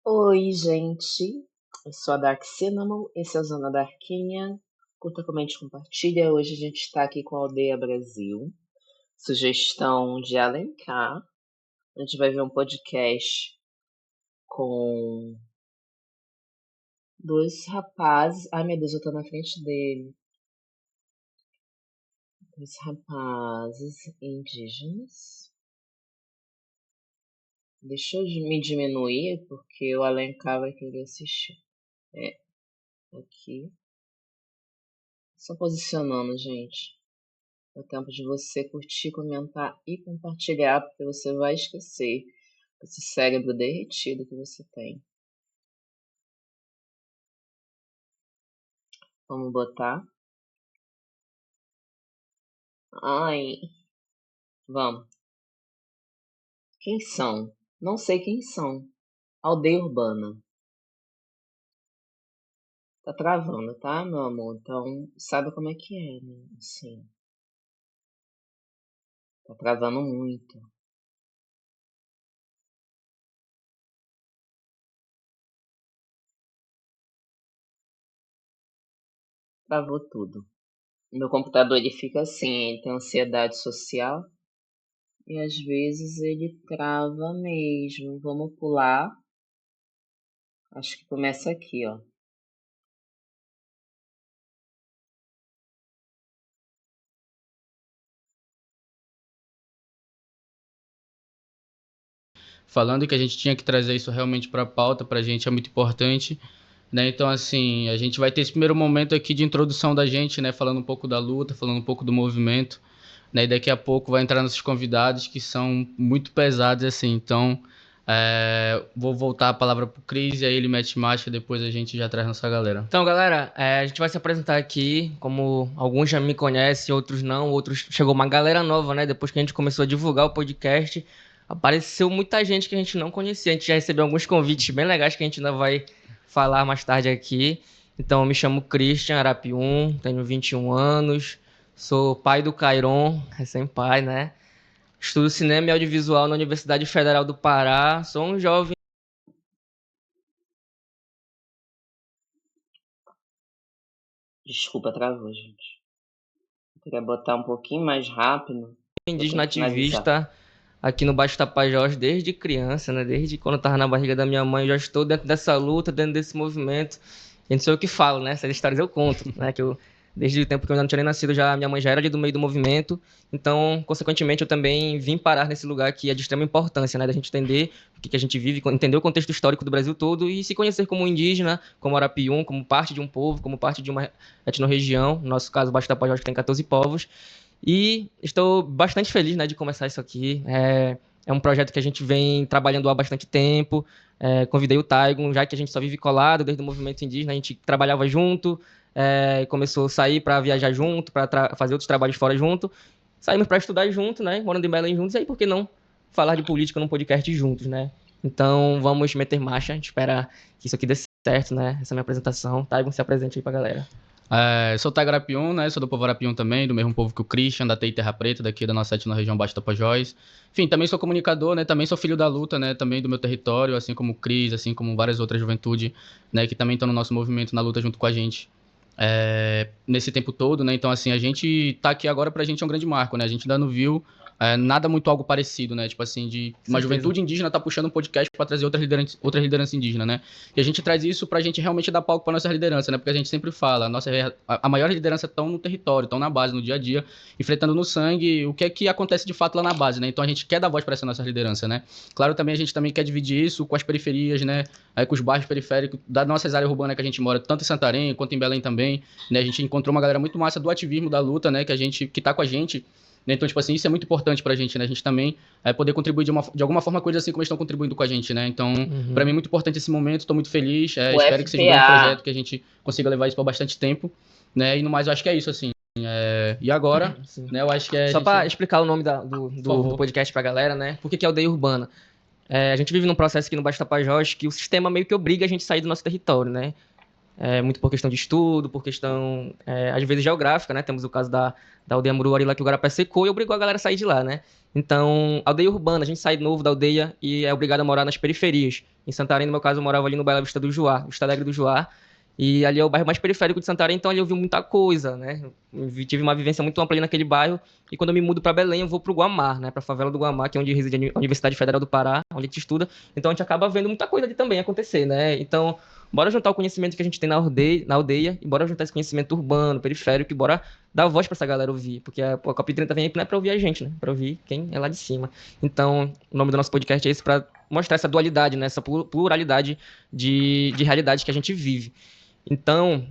Oi, gente. Eu sou a Dark Cinnamon, esse é a Zona Darquinha. Curta, comente, compartilha. Hoje a gente está aqui com a Aldeia Brasil. Sugestão de Alencar. A gente vai ver um podcast com dois rapazes. Ai, meu Deus, eu tô na frente dele. Dois rapazes indígenas. Deixa eu me diminuir, porque o Alencar vai querer assistir. É, aqui. Só posicionando, gente. É o tempo de você curtir, comentar e compartilhar, porque você vai esquecer esse cérebro derretido que você tem. Vamos botar. Ai, vamos. Quem são? Não sei quem são. Aldeia urbana. Tá travando, tá, meu amor? Então, sabe como é que é, né? Assim, tá travando muito. Travou tudo. Meu computador, ele fica assim, ele tem ansiedade social e às vezes ele trava mesmo. Vamos pular. Acho que começa aqui, ó. Falando que a gente tinha que trazer isso realmente para a pauta, para a gente é muito importante, né? Então, assim, a gente vai ter esse primeiro momento aqui de introdução da gente, né? Falando um pouco da luta, falando um pouco do movimento, né? E daqui a pouco vai entrar nossos convidados que são muito pesados, assim. Então, vou voltar a palavra pro Cris e aí ele mete marcha, depois a gente já traz nossa galera. Então, galera, a gente vai se apresentar aqui, como alguns já me conhecem, outros não, outros chegou uma galera nova, né? Depois que a gente começou a divulgar o podcast, apareceu muita gente que a gente não conhecia. A gente já recebeu alguns convites bem legais que a gente ainda vai falar mais tarde aqui. Então, eu me chamo Christian Arapium, tenho 21 anos, sou pai do Cairon, recém-pai, né? Estudo cinema e audiovisual na Universidade Federal do Pará, sou um jovem Desculpa, travou, gente. Eu queria botar um pouquinho mais rápido indígena para finalizar. ativista aqui no Baixo Tapajós desde criança, né? Desde quando eu tava na barriga da minha mãe, eu já estou dentro dessa luta, dentro desse movimento. E não sei o que falo, né? Essas histórias eu conto, né? Que eu, desde o tempo que eu ainda não tinha nem nascido, já minha mãe já era ali do meio do movimento. Então, consequentemente, eu também vim parar nesse lugar que é de extrema importância, né? Da gente entender o que que a gente vive, entender o contexto histórico do Brasil todo e se conhecer como indígena, como arapium, como parte de um povo, como parte de uma etnorregião. No nosso caso, o Baixo Tapajós que tem 14 povos. E estou bastante feliz, né, de começar isso aqui. É um projeto que a gente vem trabalhando há bastante tempo. Convidei o Taigon, já que a gente só vive colado desde o movimento indígena, a gente trabalhava junto, começou a sair para viajar junto, para fazer outros trabalhos fora junto. Saímos para estudar junto, né, morando em Belém juntos, e aí por que não falar de política num podcast juntos, né? Então vamos meter marcha, a gente espera que isso aqui dê certo, né? Essa é a minha apresentação. Taigon, se apresente aí pra galera. Sou Tago Arapiun, né? Sou do povo Arapiun também, do mesmo povo que o Christian, da TI Terra Preta, daqui da nossa na região Baixo Tapajós. Enfim, também sou comunicador, né? Também sou filho da luta, né? Também do meu território, assim como o Cris, assim como várias outras juventude, né? Que também estão no nosso movimento, na luta junto com a gente. Nesse tempo todo, né? Então, assim, a gente tá aqui agora pra gente é um grande marco, né? A gente ainda não viu nada muito algo parecido, né? Tipo assim, de Com uma certeza. juventude indígena tá puxando um podcast pra trazer outra liderança indígena, né? E a gente traz isso pra gente realmente dar palco pra nossa liderança, né? Porque a gente sempre fala, a maior liderança estão no território, estão na base, no dia a dia, enfrentando no sangue o que é que acontece de fato lá na base, né? Então a gente quer dar voz pra essa nossa liderança, né? Claro, também a gente também quer dividir isso com as periferias, né? Com os bairros periféricos das nossas áreas urbanas que a gente mora, tanto em Santarém quanto em Belém também, né? A gente encontrou uma galera muito massa do ativismo, da luta, né? Que tá com a gente, né? Então, tipo assim, isso é muito importante pra gente, né? A gente também poder contribuir de alguma forma, coisa assim como eles estão contribuindo com a gente, né? Então, pra mim é Uhum. muito importante esse momento, tô muito feliz, O espero que seja um grande FPA. projeto, que a gente consiga levar isso por bastante tempo, né? E no mais, eu acho que é isso, assim. E agora, Sim. né? Eu acho que a Só gente, para explicar o nome por do favor. podcast pra galera, né? Por que que é aldeia urbana? A gente vive num processo aqui no Baixo Tapajós que o sistema meio que obriga a gente a sair do nosso território, né? Muito por questão de estudo, por questão, às vezes, geográfica, né? Temos o caso da aldeia Muruari lá que o Garapé secou e obrigou a galera a sair de lá, né? Então, aldeia urbana, a gente sai novo da aldeia e é obrigado a morar nas periferias. Em Santarém, no meu caso, eu morava ali no Bela Vista do Juá, Vista Alegre do Juá. E ali é o bairro mais periférico de Santarém, então ali eu vi muita coisa, né? Tive uma vivência muito ampla ali naquele bairro. E quando eu me mudo para Belém, eu vou pro Guamá, né? Pra favela do Guamá, que é onde reside a Universidade Federal do Pará, onde a gente estuda. Então a gente acaba vendo muita coisa ali também acontecer, né? Então, bora juntar o conhecimento que a gente tem na aldeia e bora juntar esse conhecimento urbano, periférico, e bora dar voz pra essa galera ouvir. Porque a Cop 30 vem aí não é pra ouvir a gente, né? Pra ouvir quem é lá de cima. Então, o nome do nosso podcast é esse, pra mostrar essa dualidade, né? Essa pluralidade de realidades que a gente vive. Então,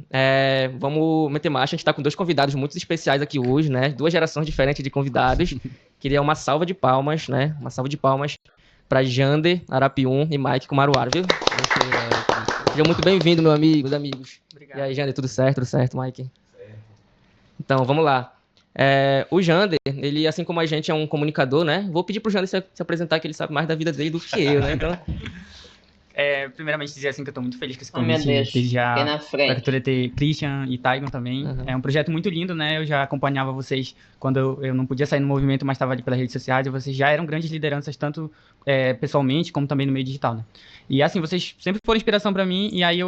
vamos meter marcha. A gente está com 2 convidados muito especiais aqui hoje, né? 2 gerações diferentes de convidados. Queria uma salva de palmas, né? Uma salva de palmas para Jander, Arapiuns e Mike Kumaruara, viu? Seja muito bem-vindo, meu amigo, meus amigos. Obrigado. E aí, Jander, tudo certo, Mike? Certo. Então, vamos lá. O Jander, ele, assim como a gente, é um comunicador, né? Vou pedir pro Jander se apresentar, que ele sabe mais da vida dele do que eu, né? Então... primeiramente dizer assim que eu tô muito feliz com esse Oh, meu convite, Deus. desde já Fiquei na frente. pra ter Christian e Taigon também. Uhum. É um projeto muito lindo, né? Eu já acompanhava vocês quando eu não podia sair no movimento, mas estava ali pelas redes sociais, e vocês já eram grandes lideranças, tanto pessoalmente como também no meio digital, né? E assim, vocês sempre foram inspiração pra mim, e aí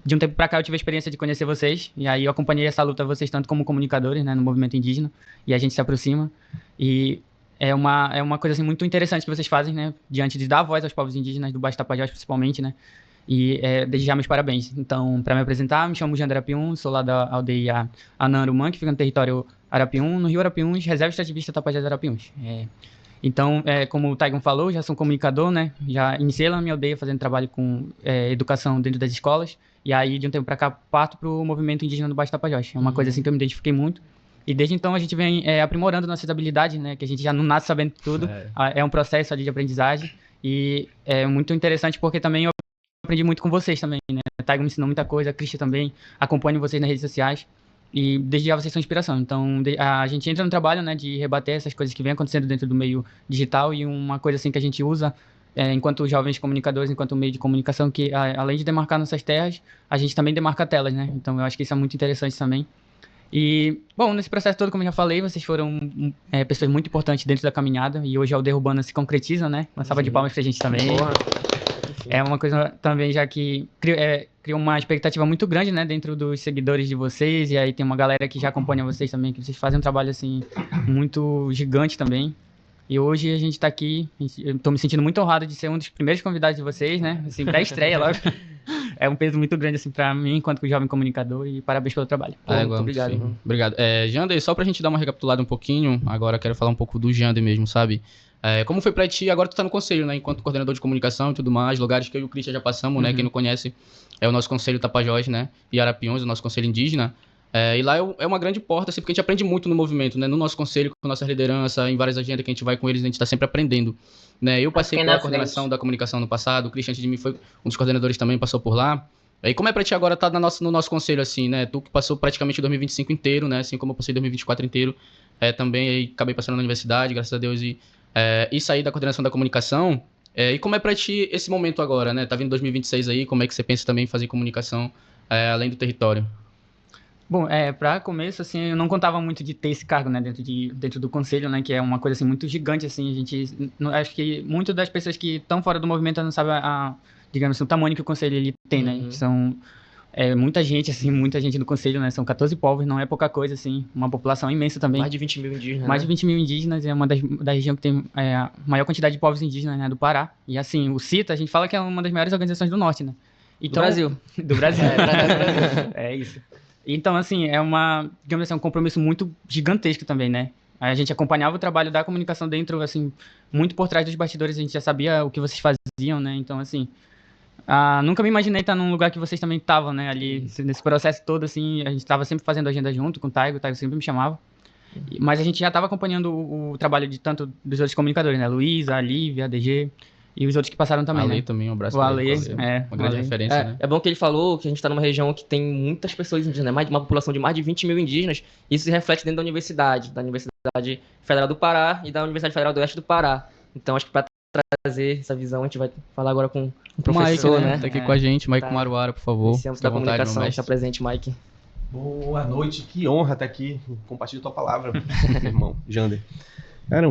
de um tempo pra cá eu tive a experiência de conhecer vocês, e aí eu acompanhei essa luta vocês tanto como comunicadores, né, no movimento indígena, e a gente se aproxima, e é uma coisa assim, muito interessante que vocês fazem, né, diante de dar voz aos povos indígenas do Baixo Tapajós, principalmente, né, e desde já meus parabéns. Então, para me apresentar, me chamo Jander Arapiuns, sou lá da aldeia Anarumã, que fica no território Arapiuns, no Rio Arapiuns, reserva extrativista Tapajós Arapiuns. Então, como o Taigon falou, já sou comunicador, né? Já iniciei lá na minha aldeia fazendo trabalho com educação dentro das escolas. E aí, de um tempo para cá, parto para o movimento indígena do Baixo Tapajós. É uma coisa assim que eu me identifiquei muito. E desde então a gente vem aprimorando nossas habilidades, né? Que a gente já não nasce sabendo tudo. É um processo ali de aprendizagem. E é muito interessante porque também eu aprendi muito com vocês também, né? O Taigon me ensinou muita coisa, a Christian também. Acompanho vocês nas redes sociais. E desde já vocês são inspiração. Então, a gente entra no trabalho, né, de rebater essas coisas que vêm acontecendo dentro do meio digital, e uma coisa assim que a gente usa enquanto jovens comunicadores, enquanto meio de comunicação, que além de demarcar nossas terras, a gente também demarca telas, né? Então, eu acho que isso é muito interessante também. E, bom, nesse processo todo, como eu já falei, vocês foram pessoas muito importantes dentro da caminhada, e hoje a Aldeia Urbana se concretiza, né? Uma salva de palmas pra gente também. Porra. É uma coisa também já que criou uma expectativa muito grande, né, dentro dos seguidores de vocês, e aí tem uma galera que já acompanha vocês também, que vocês fazem um trabalho, assim, muito gigante também. E hoje a gente tá aqui, eu tô me sentindo muito honrado de ser um dos primeiros convidados de vocês, né, assim, pra estreia logo. É um peso muito grande, assim, pra mim, enquanto jovem comunicador, e parabéns pelo trabalho. Muito obrigado. Sim. Obrigado. Jander, só pra gente dar uma recapitulada um pouquinho, agora quero falar um pouco do Jander mesmo, sabe? Como foi pra ti, agora tu tá no conselho, né, enquanto coordenador de comunicação e tudo mais, lugares que eu e o Christian já passamos, né, quem não conhece, é o nosso conselho Tapajós, né, e Arapiuns, o nosso conselho indígena, e lá é uma grande porta, assim, porque a gente aprende muito no movimento, né, no nosso conselho, com nossa liderança, em várias agendas que a gente vai com eles, a gente tá sempre aprendendo, né, eu passei pela coordenação da comunicação no passado, o Christian antes de mim foi um dos coordenadores também, passou por lá. E como é pra ti agora estar no nosso conselho, assim, né, tu que passou praticamente 2025 inteiro, né, assim como eu passei 2024 inteiro, também aí acabei passando na universidade, graças a Deus, e sair da coordenação da comunicação. E como é pra ti esse momento agora, né? Tá vindo 2026 aí, como é que você pensa também em fazer comunicação além do território? Bom, pra começo, assim, eu não contava muito de ter esse cargo, né, dentro do conselho, né, que é uma coisa, assim, muito gigante, assim, acho que muitas das pessoas que estão fora do movimento não sabem digamos assim, o tamanho que o conselho ele tem, né, são muita gente no conselho, né, são 14 povos, não é pouca coisa, assim, uma população imensa também. Mais de 20 mil indígenas, Mais de 20 mil indígenas, é uma da região que tem a maior quantidade de povos indígenas, né, do Pará, e assim, o CITA, a gente fala que é uma das maiores organizações do Norte, né. Então, do Brasil. Do Brasil. É isso. Então, assim, digamos assim, um compromisso muito gigantesco também, né? A gente acompanhava o trabalho da comunicação dentro, assim, muito por trás dos bastidores, a gente já sabia o que vocês faziam, né? Então, assim, nunca me imaginei estar num lugar que vocês também estavam, né? Ali, nesse processo todo, assim, a gente estava sempre fazendo agenda junto com o Taigo sempre me chamava. Mas a gente já estava acompanhando o trabalho de tanto dos outros comunicadores, né? Luísa, a Lívia, a DG... E os outros que passaram também, Ale né? também, um abraço o Ale, uma grande referência, né? É bom que ele falou que a gente está numa região que tem muitas pessoas indígenas, né? Uma população de mais de 20 mil indígenas. Isso se reflete dentro da Universidade Federal do Pará e da Universidade Federal do Oeste do Pará. Então, acho que para trazer essa visão, a gente vai falar agora com o professor, Mike, né? Tá aqui com a gente, Mike Kumaruara, por favor. Esse âmbito da comunicação, está presente, Mike. Boa noite, que honra estar aqui. Compartilha tua palavra, meu irmão, Jander. Cara,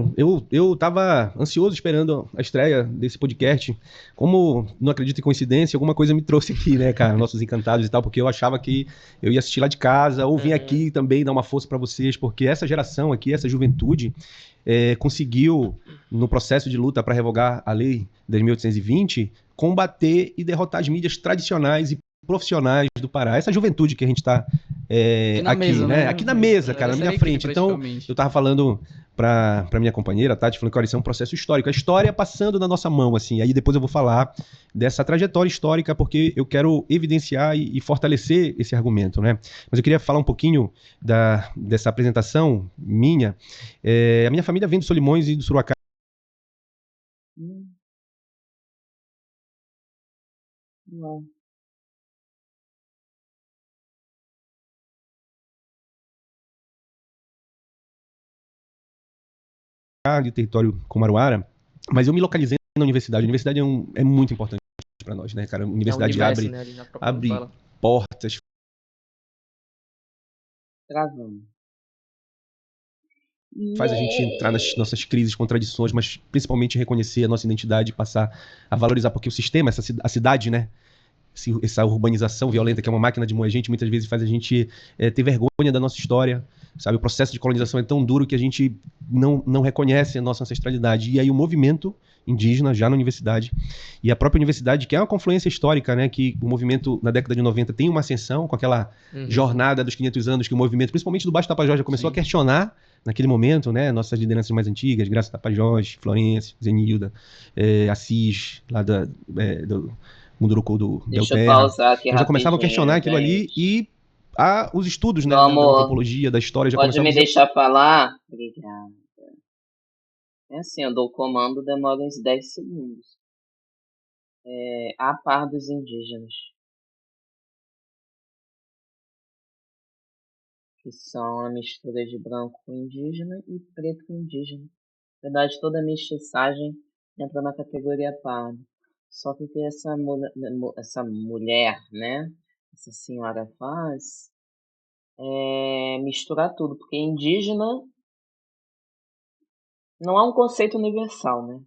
eu tava ansioso esperando a estreia desse podcast. Como não acredito em coincidência, alguma coisa me trouxe aqui, né, cara? Nossos Encantados e tal, porque eu achava que eu ia assistir lá de casa, ou vir aqui também dar uma força pra vocês, porque essa geração aqui, essa juventude, conseguiu, no processo de luta para revogar a lei 10.820, combater e derrotar as mídias tradicionais e profissionais do Pará. Essa juventude que a gente está na aqui, mesa, né? né? Aqui na mesa, cara, na Essa minha equipe, frente. Então, praticamente. eu tava falando pra minha companheira, Tati, falando que olha, isso é um processo histórico. A história passando na nossa mão, assim. Aí depois eu vou falar dessa trajetória histórica, porque eu quero evidenciar e fortalecer esse argumento, né? Mas eu queria falar um pouquinho dessa apresentação minha. A minha família vem do Solimões e do Sorocaba. Ué. De território Comaruara, mas eu me localizei na universidade. A universidade é muito importante para nós, né, cara? A universidade universo, né, ali na própria abre fala. portas, Travando. faz a gente entrar nas nossas crises, contradições, mas principalmente reconhecer a nossa identidade e passar a valorizar, porque o sistema, a cidade, né? Essa urbanização violenta que é uma máquina de moer gente, muitas vezes faz a gente ter vergonha da nossa história, sabe? O processo de colonização é tão duro que a gente não reconhece a nossa ancestralidade. E aí o movimento indígena, já na universidade, e a própria universidade, que é uma confluência histórica, né? Que o movimento, na década de 90, tem uma ascensão, com aquela jornada dos 500 anos que o movimento, principalmente do Baixo Tapajós, já começou a questionar, naquele momento, né? Nossas lideranças mais antigas, Graça Tapajós, Florencio, Zenilda, Assis, lá do Munduruku do Deixa eu Delterra. pausar aqui Então já começavam a questionar rapidinho, aquilo ali gente. e os estudos, né, Meu da amor, antropologia, da história já pode começavam me a dizer... deixar falar? Obrigada. É assim, eu dou o comando, demora uns 10 segundos. A par dos indígenas, que são a mistura de branco com indígena e preto com indígena. Na verdade, toda a mestiçagem entra na categoria pardo. Só que o que essa mulher, né, essa senhora faz é misturar tudo, porque indígena não é um conceito universal, né?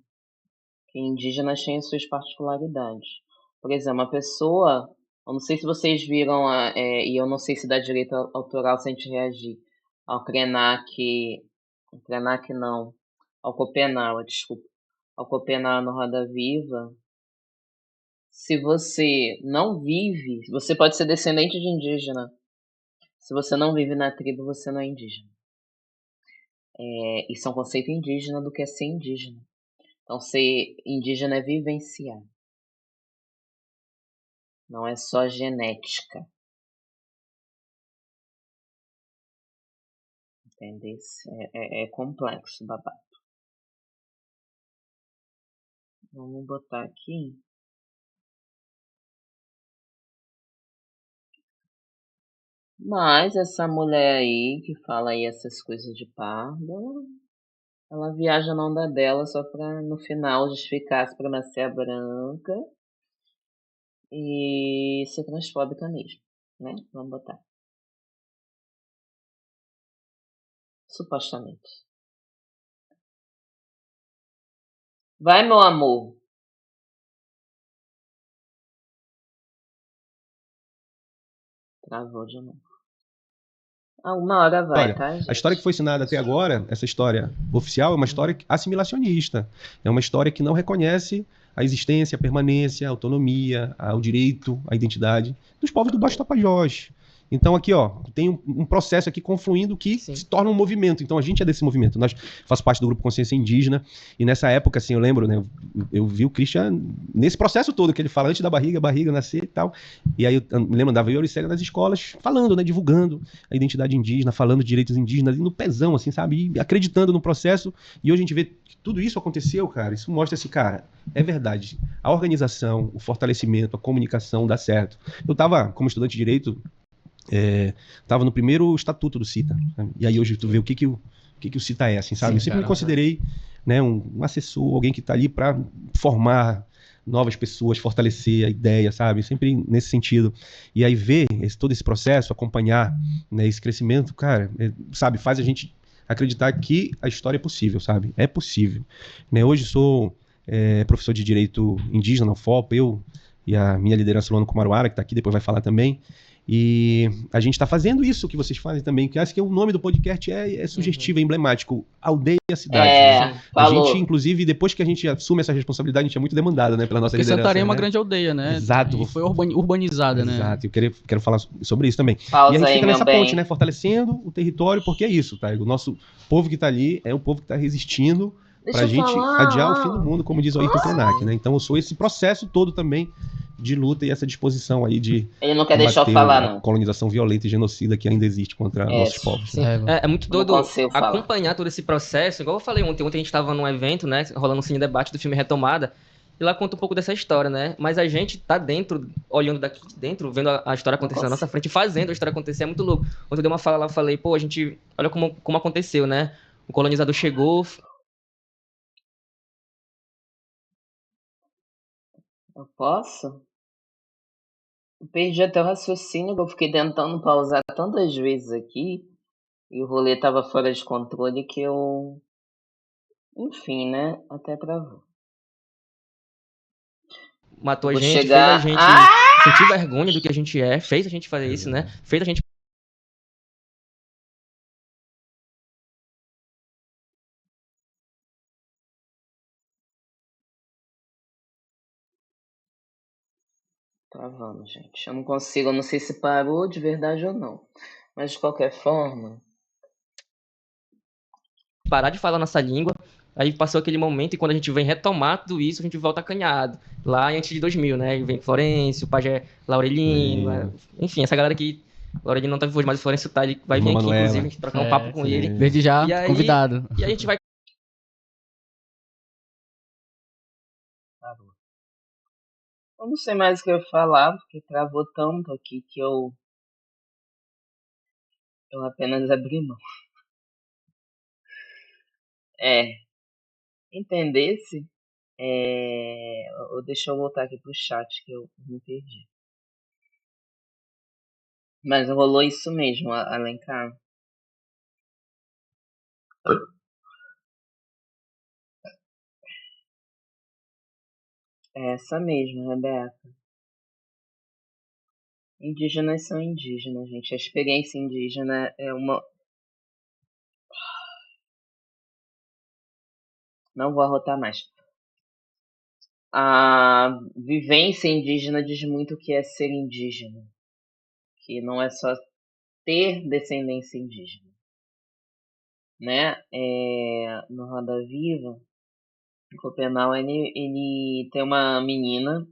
Que indígenas têm suas particularidades. Por exemplo, a pessoa, eu não sei se vocês viram, e eu não sei se dá direito autoral se a gente reagir ao Krenak não, ao Copenau, desculpa, ao Copenau no Roda Viva. Se você não vive, você pode ser descendente de indígena. Se você não vive na tribo, você não é indígena. Isso é um conceito indígena do que é ser indígena. Então, ser indígena é vivenciar. Não é só genética. Entendeu? É complexo, babado. Vamos botar aqui. Mas essa mulher aí, que fala aí essas coisas de pardo, ela viaja na onda dela só pra no final justificar a supremacia branca e ser transfóbica mesmo, né? Vamos botar. Supostamente. Vai, meu amor. Travou de novo. Uma hora vai, tá, gente? A história que foi ensinada até agora, essa história oficial, é uma história assimilacionista. É uma história que não reconhece a existência, a permanência, a autonomia, o direito, a identidade dos povos do Baixo Tapajós. Então aqui, ó, tem um processo aqui confluindo que se torna um movimento. Então a gente é desse movimento. Nós faço parte do grupo Consciência Indígena e nessa época, assim, eu lembro, né, eu vi o Christian nesse processo todo que ele fala antes da barriga nascer e tal. E aí eu me lembro, andava eu e Célia nas escolas falando, né, divulgando a identidade indígena, falando de direitos indígenas, e no pezão, assim, sabe, e acreditando no processo. E hoje a gente vê que tudo isso aconteceu, cara. Isso mostra assim, cara, é verdade. A organização, o fortalecimento, a comunicação dá certo. Eu tava, como estudante de direito, estava no primeiro estatuto do CITA, né? E aí hoje tu vê o que o CITA é, assim, sabe? Sim, eu sempre cara, me considerei, né, um assessor, alguém que está ali para formar novas pessoas, fortalecer a ideia, sabe? Sempre nesse sentido. E aí ver todo esse processo, acompanhar, né, esse crescimento, cara, sabe, faz a gente acreditar que a história é possível, sabe? É possível. Né? Hoje sou professor de Direito Indígena na UFOP, eu e a minha liderança, Luana Kumaruara, que está aqui, depois vai falar também. E a gente está fazendo isso que vocês fazem também, que acho que o nome do podcast é sugestivo, é emblemático. Aldeia e a cidade. Né? A gente, inclusive, depois que a gente assume essa responsabilidade, a gente é muito demandada, né, pela nossa liderança. Porque Santarém é uma né? grande aldeia, né? Exato. E foi urbanizada, né? Exato. Eu quero falar sobre isso também. Pausa e a gente aí, fica nessa meu ponte, bem. né, fortalecendo o território, porque é isso, tá? O nosso povo que está ali é um povo que está resistindo para a gente adiar o fim do mundo, como diz o Ayrton Krenak, né? Então eu sou esse processo todo também de luta e essa disposição aí de Ele não quer deixar eu falar, a não. colonização violenta e genocida que ainda existe contra nossos povos. Sim. É muito Eu doido não consigo falar. acompanhar todo esse processo. Igual eu falei ontem a gente estava num evento, né, rolando um cine debate do filme Retomada, e lá conta um pouco dessa história, né? Mas a gente tá dentro, olhando daqui de dentro, vendo a história acontecer na nossa frente, fazendo a história acontecer, é muito louco. Ontem eu dei uma fala lá, eu falei, pô, a gente, olha como aconteceu, né? O colonizador chegou. Eu posso? Eu perdi até o raciocínio, eu fiquei tentando pausar tantas vezes aqui, e o rolê tava fora de controle que eu... Enfim, né? Até travou. Matou Vou a gente, chegar... fez a gente sentir vergonha do que a gente é, fez a gente fazer isso, né? Fez a gente. Travando, gente. Eu não consigo, eu não sei se parou de verdade ou não. Mas de qualquer forma... Parar de falar nossa língua. Aí passou aquele momento e quando a gente vem retomar tudo isso, a gente volta acanhado. Lá antes de 2000, né? Vem Florencio, o Pajé Laurelino, enfim, essa galera que... Laurelino não tá vivo hoje, mas o Florencio tá, ele vai vir aqui, Manuela. inclusive, a gente trocar um papo com ele. Desde já, E aí, convidado. E aí a gente vai... Eu não sei mais o que eu ia falar, porque travou tanto aqui que eu apenas abri mão. Entendesse? Deixa eu voltar aqui pro chat que eu me perdi. Mas rolou isso mesmo, Alencar. É essa mesmo, Rebeca. Indígenas são indígenas, gente. A experiência indígena é uma... Não vou arrotar mais. A vivência indígena diz muito o que é ser indígena. Que não é só ter descendência indígena. Né? No Roda Viva, em Copenau, ele tem uma menina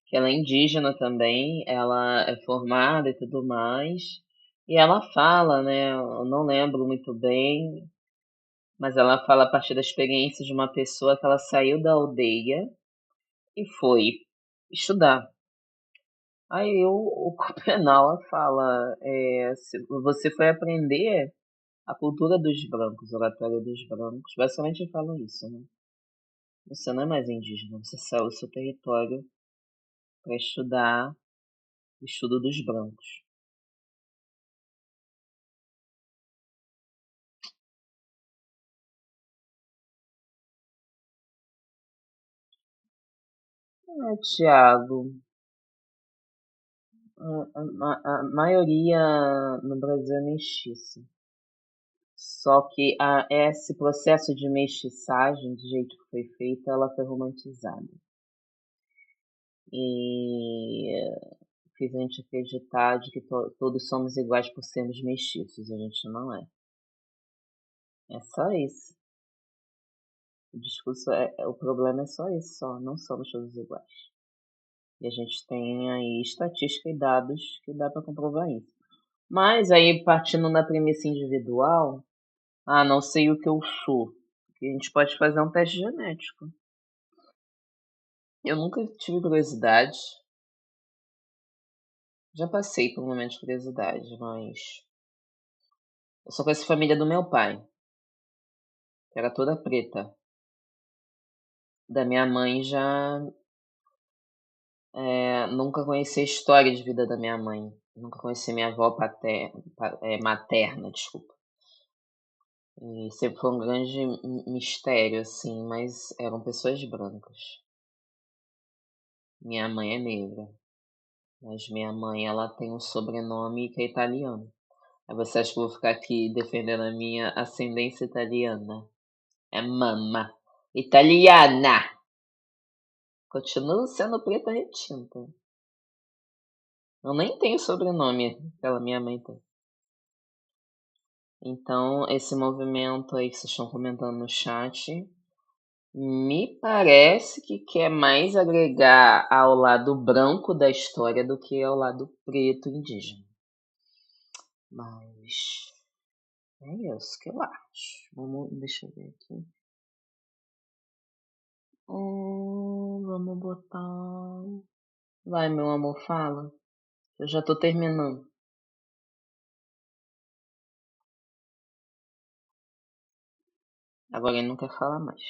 que ela é indígena também, ela é formada e tudo mais, e ela fala, né, eu não lembro muito bem, mas ela fala a partir da experiência de uma pessoa que ela saiu da aldeia e foi estudar. Aí o Copenau fala, se você foi aprender a cultura dos brancos, a oratória dos brancos, basicamente falam isso, né? Você não é mais indígena, você saiu do seu território para estudar o estudo dos brancos. Tiago, a maioria no Brasil é mestiça. Só que esse processo de mestiçagem, do jeito que foi feito, ela foi romantizada. E fez a gente acreditar de que todos somos iguais por sermos mestiços, e a gente não é. É só isso. O discurso o problema é só esse, só. Não somos todos iguais. E a gente tem aí estatística e dados que dá para comprovar isso. Mas aí, partindo da premissa individual, não sei o que eu sou. A gente pode fazer um teste genético. Eu nunca tive curiosidade. Já passei por um momento de curiosidade, mas... Eu só conheço a família do meu pai, que era toda preta. Da minha mãe já Nunca conheci a história de vida da minha mãe. Nunca conheci minha avó materna, desculpa. E sempre foi um grande mistério, assim, mas eram pessoas brancas. Minha mãe é negra, mas minha mãe, ela tem um sobrenome que é italiano. Aí você acha que eu vou ficar aqui defendendo a minha ascendência italiana? É mamma italiana! Continuo sendo preta retinta. Eu nem tenho sobrenome que aquela minha mãe tem. Então, esse movimento aí que vocês estão comentando no chat, me parece que quer mais agregar ao lado branco da história do que ao lado preto indígena. Mas é isso que eu acho. Deixa eu ver aqui. Vamos botar... Vai, meu amor, fala. Eu já tô terminando. Agora ele não quer falar mais.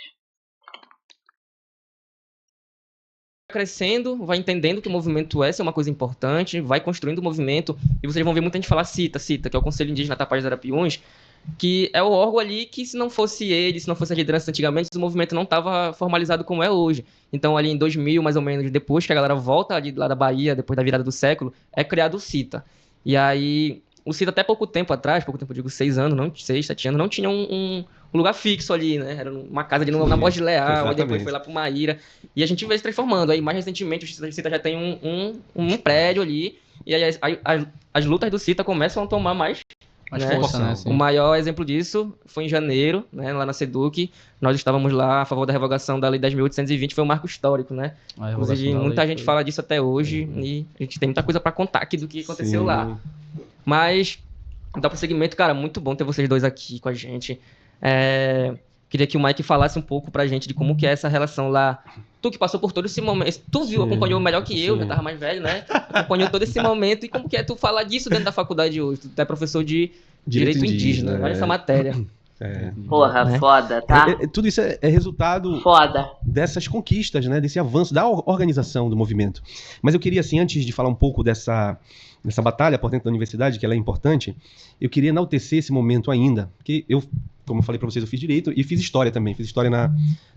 Crescendo, vai entendendo que o movimento é uma coisa importante, vai construindo o movimento, e vocês vão ver muita gente falar CITA, que é o Conselho Indígena Tapajós dos Arapiuns, que é o órgão ali que, se não fosse ele, se não fosse a liderança antigamente, o movimento não estava formalizado como é hoje. Então, ali em 2000, mais ou menos, depois que a galera volta ali lá da Bahia, depois da virada do século, é criado o CITA. E aí, o CITA até pouco tempo atrás, pouco tempo, eu digo 6 anos, não 6, 7 anos, não tinha um lugar fixo ali, né? Era uma casa ali na Borges Leal, aí depois foi lá pro Maíra. E a gente veio se transformando. Aí, mais recentemente, o CITA já tem um prédio ali, e aí as lutas do CITA começam a tomar mais força, né? O maior exemplo disso foi em janeiro, né, lá na SEDUC. Nós estávamos lá a favor da revogação da Lei 10.820, foi um marco histórico, né? Inclusive, muita gente fala disso até hoje, e a gente tem muita coisa para contar aqui do que aconteceu lá. Mas, dá prosseguimento, cara, muito bom ter vocês dois aqui com a gente. Queria que o Mike falasse um pouco pra gente de como que é essa relação lá. Tu que passou por todo esse momento, tu viu, acompanhou melhor que eu, já tava mais velho, né? Acompanhou todo esse momento, e como que é tu falar disso dentro da faculdade hoje? Tu é professor de Direito Indígena, olha essa matéria. Porra, foda, tá? Tudo isso é resultado dessas conquistas, né? Desse avanço da organização do movimento. Mas eu queria, assim, antes de falar um pouco dessa batalha por dentro da universidade, que ela é importante, eu queria enaltecer esse momento ainda, porque eu, como eu falei para vocês, eu fiz Direito e fiz História também, fiz História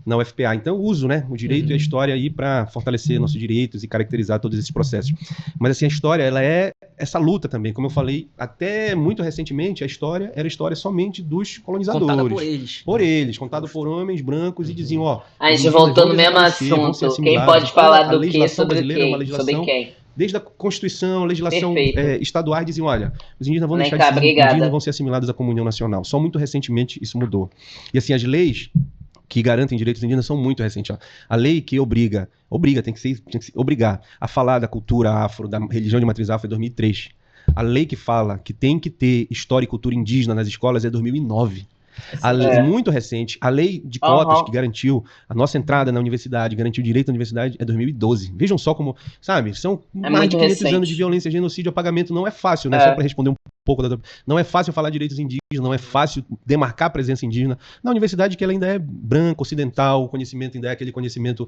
na UFPA, então eu uso, né, o Direito e a História aí para fortalecer nossos direitos e caracterizar todos esses processos. Mas assim, a História, ela é essa luta também, como eu falei, até muito recentemente, a História era história somente dos colonizadores. Contada por eles. Por eles, contado por homens brancos, e diziam, ó... A gente voltou no mesmo assunto, quem pode falar do que sobre quem? Sobre quem? Desde a Constituição, legislação estadual, diziam, olha, os indígenas vão deixar de ser indígenas, vão ser assimilados à comunhão nacional. Só muito recentemente isso mudou. E assim, as leis que garantem direitos indígenas são muito recentes. Ó. A lei que obriga, tem que se obrigar a falar da cultura afro, da religião de matriz afro, é 2003. A lei que fala que tem que ter história e cultura indígena nas escolas é 2009. A lei, muito recente, a lei de cotas que garantiu a nossa entrada na universidade, garantiu o direito à universidade, é 2012. Vejam só como, sabe, são mais de 500 anos de violência, genocídio, apagamento, não é fácil, né? Só para responder um pouco não é fácil falar direitos indígenas, não é fácil demarcar a presença indígena na universidade, que ela ainda é branca, ocidental, o conhecimento ainda é aquele conhecimento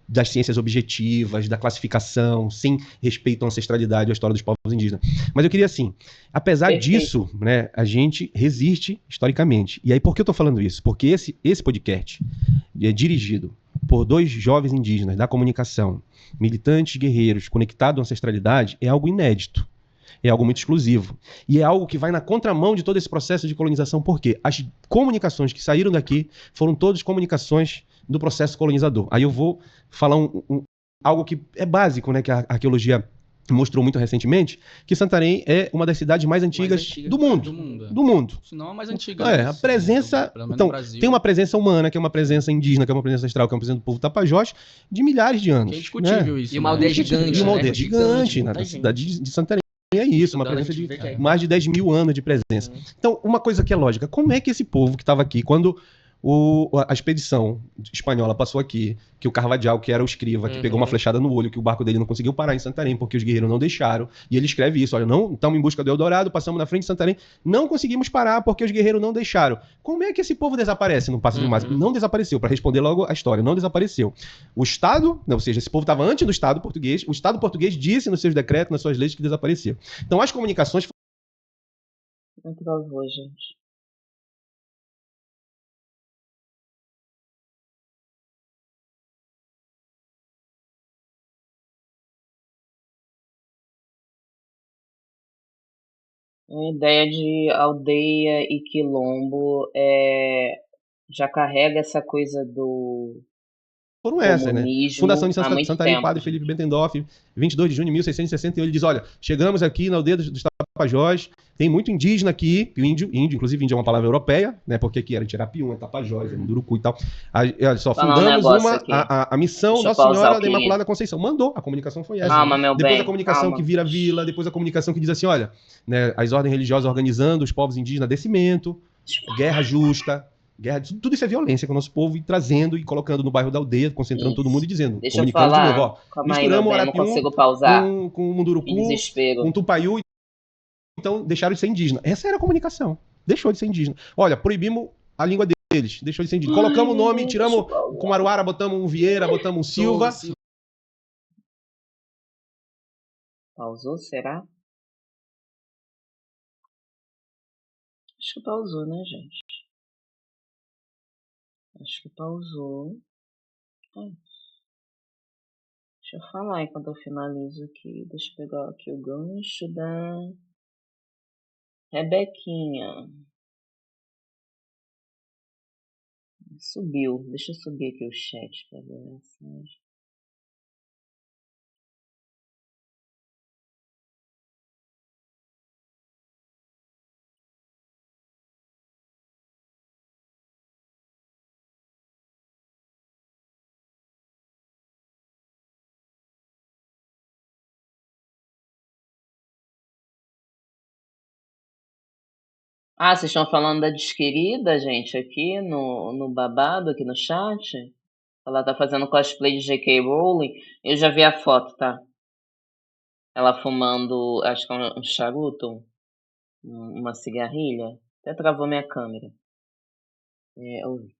das ciências objetivas, da classificação, sem respeito à ancestralidade e à história dos povos indígenas. Mas eu queria, assim, apesar disso, né, a gente resiste historicamente. E aí, por que eu estou falando isso? Porque esse podcast é dirigido por 2 jovens indígenas da comunicação, militantes guerreiros, conectados à ancestralidade, é algo inédito. É algo muito exclusivo. E é algo que vai na contramão de todo esse processo de colonização, porque as comunicações que saíram daqui foram todas comunicações do processo colonizador. Aí eu vou falar algo que é básico, né, que a arqueologia mostrou muito recentemente, que Santarém é uma das cidades mais antigas do mundo. Do mundo. Se não a mais antiga. A presença... Então, tem uma presença humana, que é uma presença indígena, que é uma presença ancestral, que é uma presença do povo Tapajós, de milhares de anos. Que é discutível, né? Isso. E uma aldeia gigante. E uma aldeia gigante na cidade de Santarém. É isso, uma presença de mais de 10 mil anos de presença. Então, uma coisa que é lógica, como é que esse povo que estava aqui, quando A expedição espanhola passou aqui, que o Carvajal, que era o escriva, que pegou uma flechada no olho, que o barco dele não conseguiu parar em Santarém, porque os guerreiros não deixaram. E ele escreve isso: olha, não estamos em busca do Eldorado, passamos na frente de Santarém, não conseguimos parar porque os guerreiros não deixaram. Como é que esse povo desaparece no Passo de Massa? Não desapareceu, para responder logo a história, não desapareceu. O Estado, ou seja, esse povo estava antes do Estado português, o Estado português disse nos seus decretos, nas suas leis, que desapareceu. Então as comunicações. Não travou, gente. A ideia de aldeia e quilombo já carrega essa coisa do Foram essas, né? Fundação de comunismo há muito Santarém, tempo, Padre gente. Felipe Bentendorf, 22 de junho de 1661, ele diz, olha, chegamos aqui na aldeia dos Tapajós, tem muito indígena aqui, índio, inclusive índio é uma palavra europeia, né? Porque aqui era Tirapiúna, Tapajós, Munduruku e tal. Olha só, Falar um fundamos negócio aqui. a missão Deixa eu Nossa pausar Senhora o da querido. Imaculada Conceição. Mandou, a comunicação foi essa. Calma, meu Depois bem, a comunicação calma. que vira vila, depois a comunicação que diz assim, olha, né, as ordens religiosas organizando os povos indígenas desse cimento, guerra justa, guerra, tudo isso é violência com o nosso povo, e trazendo e colocando no bairro da aldeia, concentrando Isso. todo mundo e dizendo, Deixa eu comunicando de falar. novo, ó, Calma aí, meu misturamos o bem, não Arapiuns consigo pausar. com o Que Munduruku, desespero. com o Tupaiú, então deixaram de ser indígena. Essa era a comunicação. Deixou de ser indígena. Olha, proibimos a língua deles, deixou de ser indígena. Colocamos o nome, tiramos o Kumaruara, botamos um Vieira, botamos um Silva. Pausou, será? Acho que pausou, né, gente? Acho que pausou. Deixa eu falar enquanto eu finalizo aqui. Deixa eu pegar aqui o gancho da Rebequinha. Subiu. Deixa eu subir aqui o chat para ver a mensagem. Ah, vocês estão falando da desquerida, gente, aqui no babado, aqui no chat? Ela tá fazendo cosplay de J.K. Rowling. Eu já vi a foto, tá? Ela fumando, acho que é um charuto, uma cigarrilha. Até travou minha câmera. Eu vi.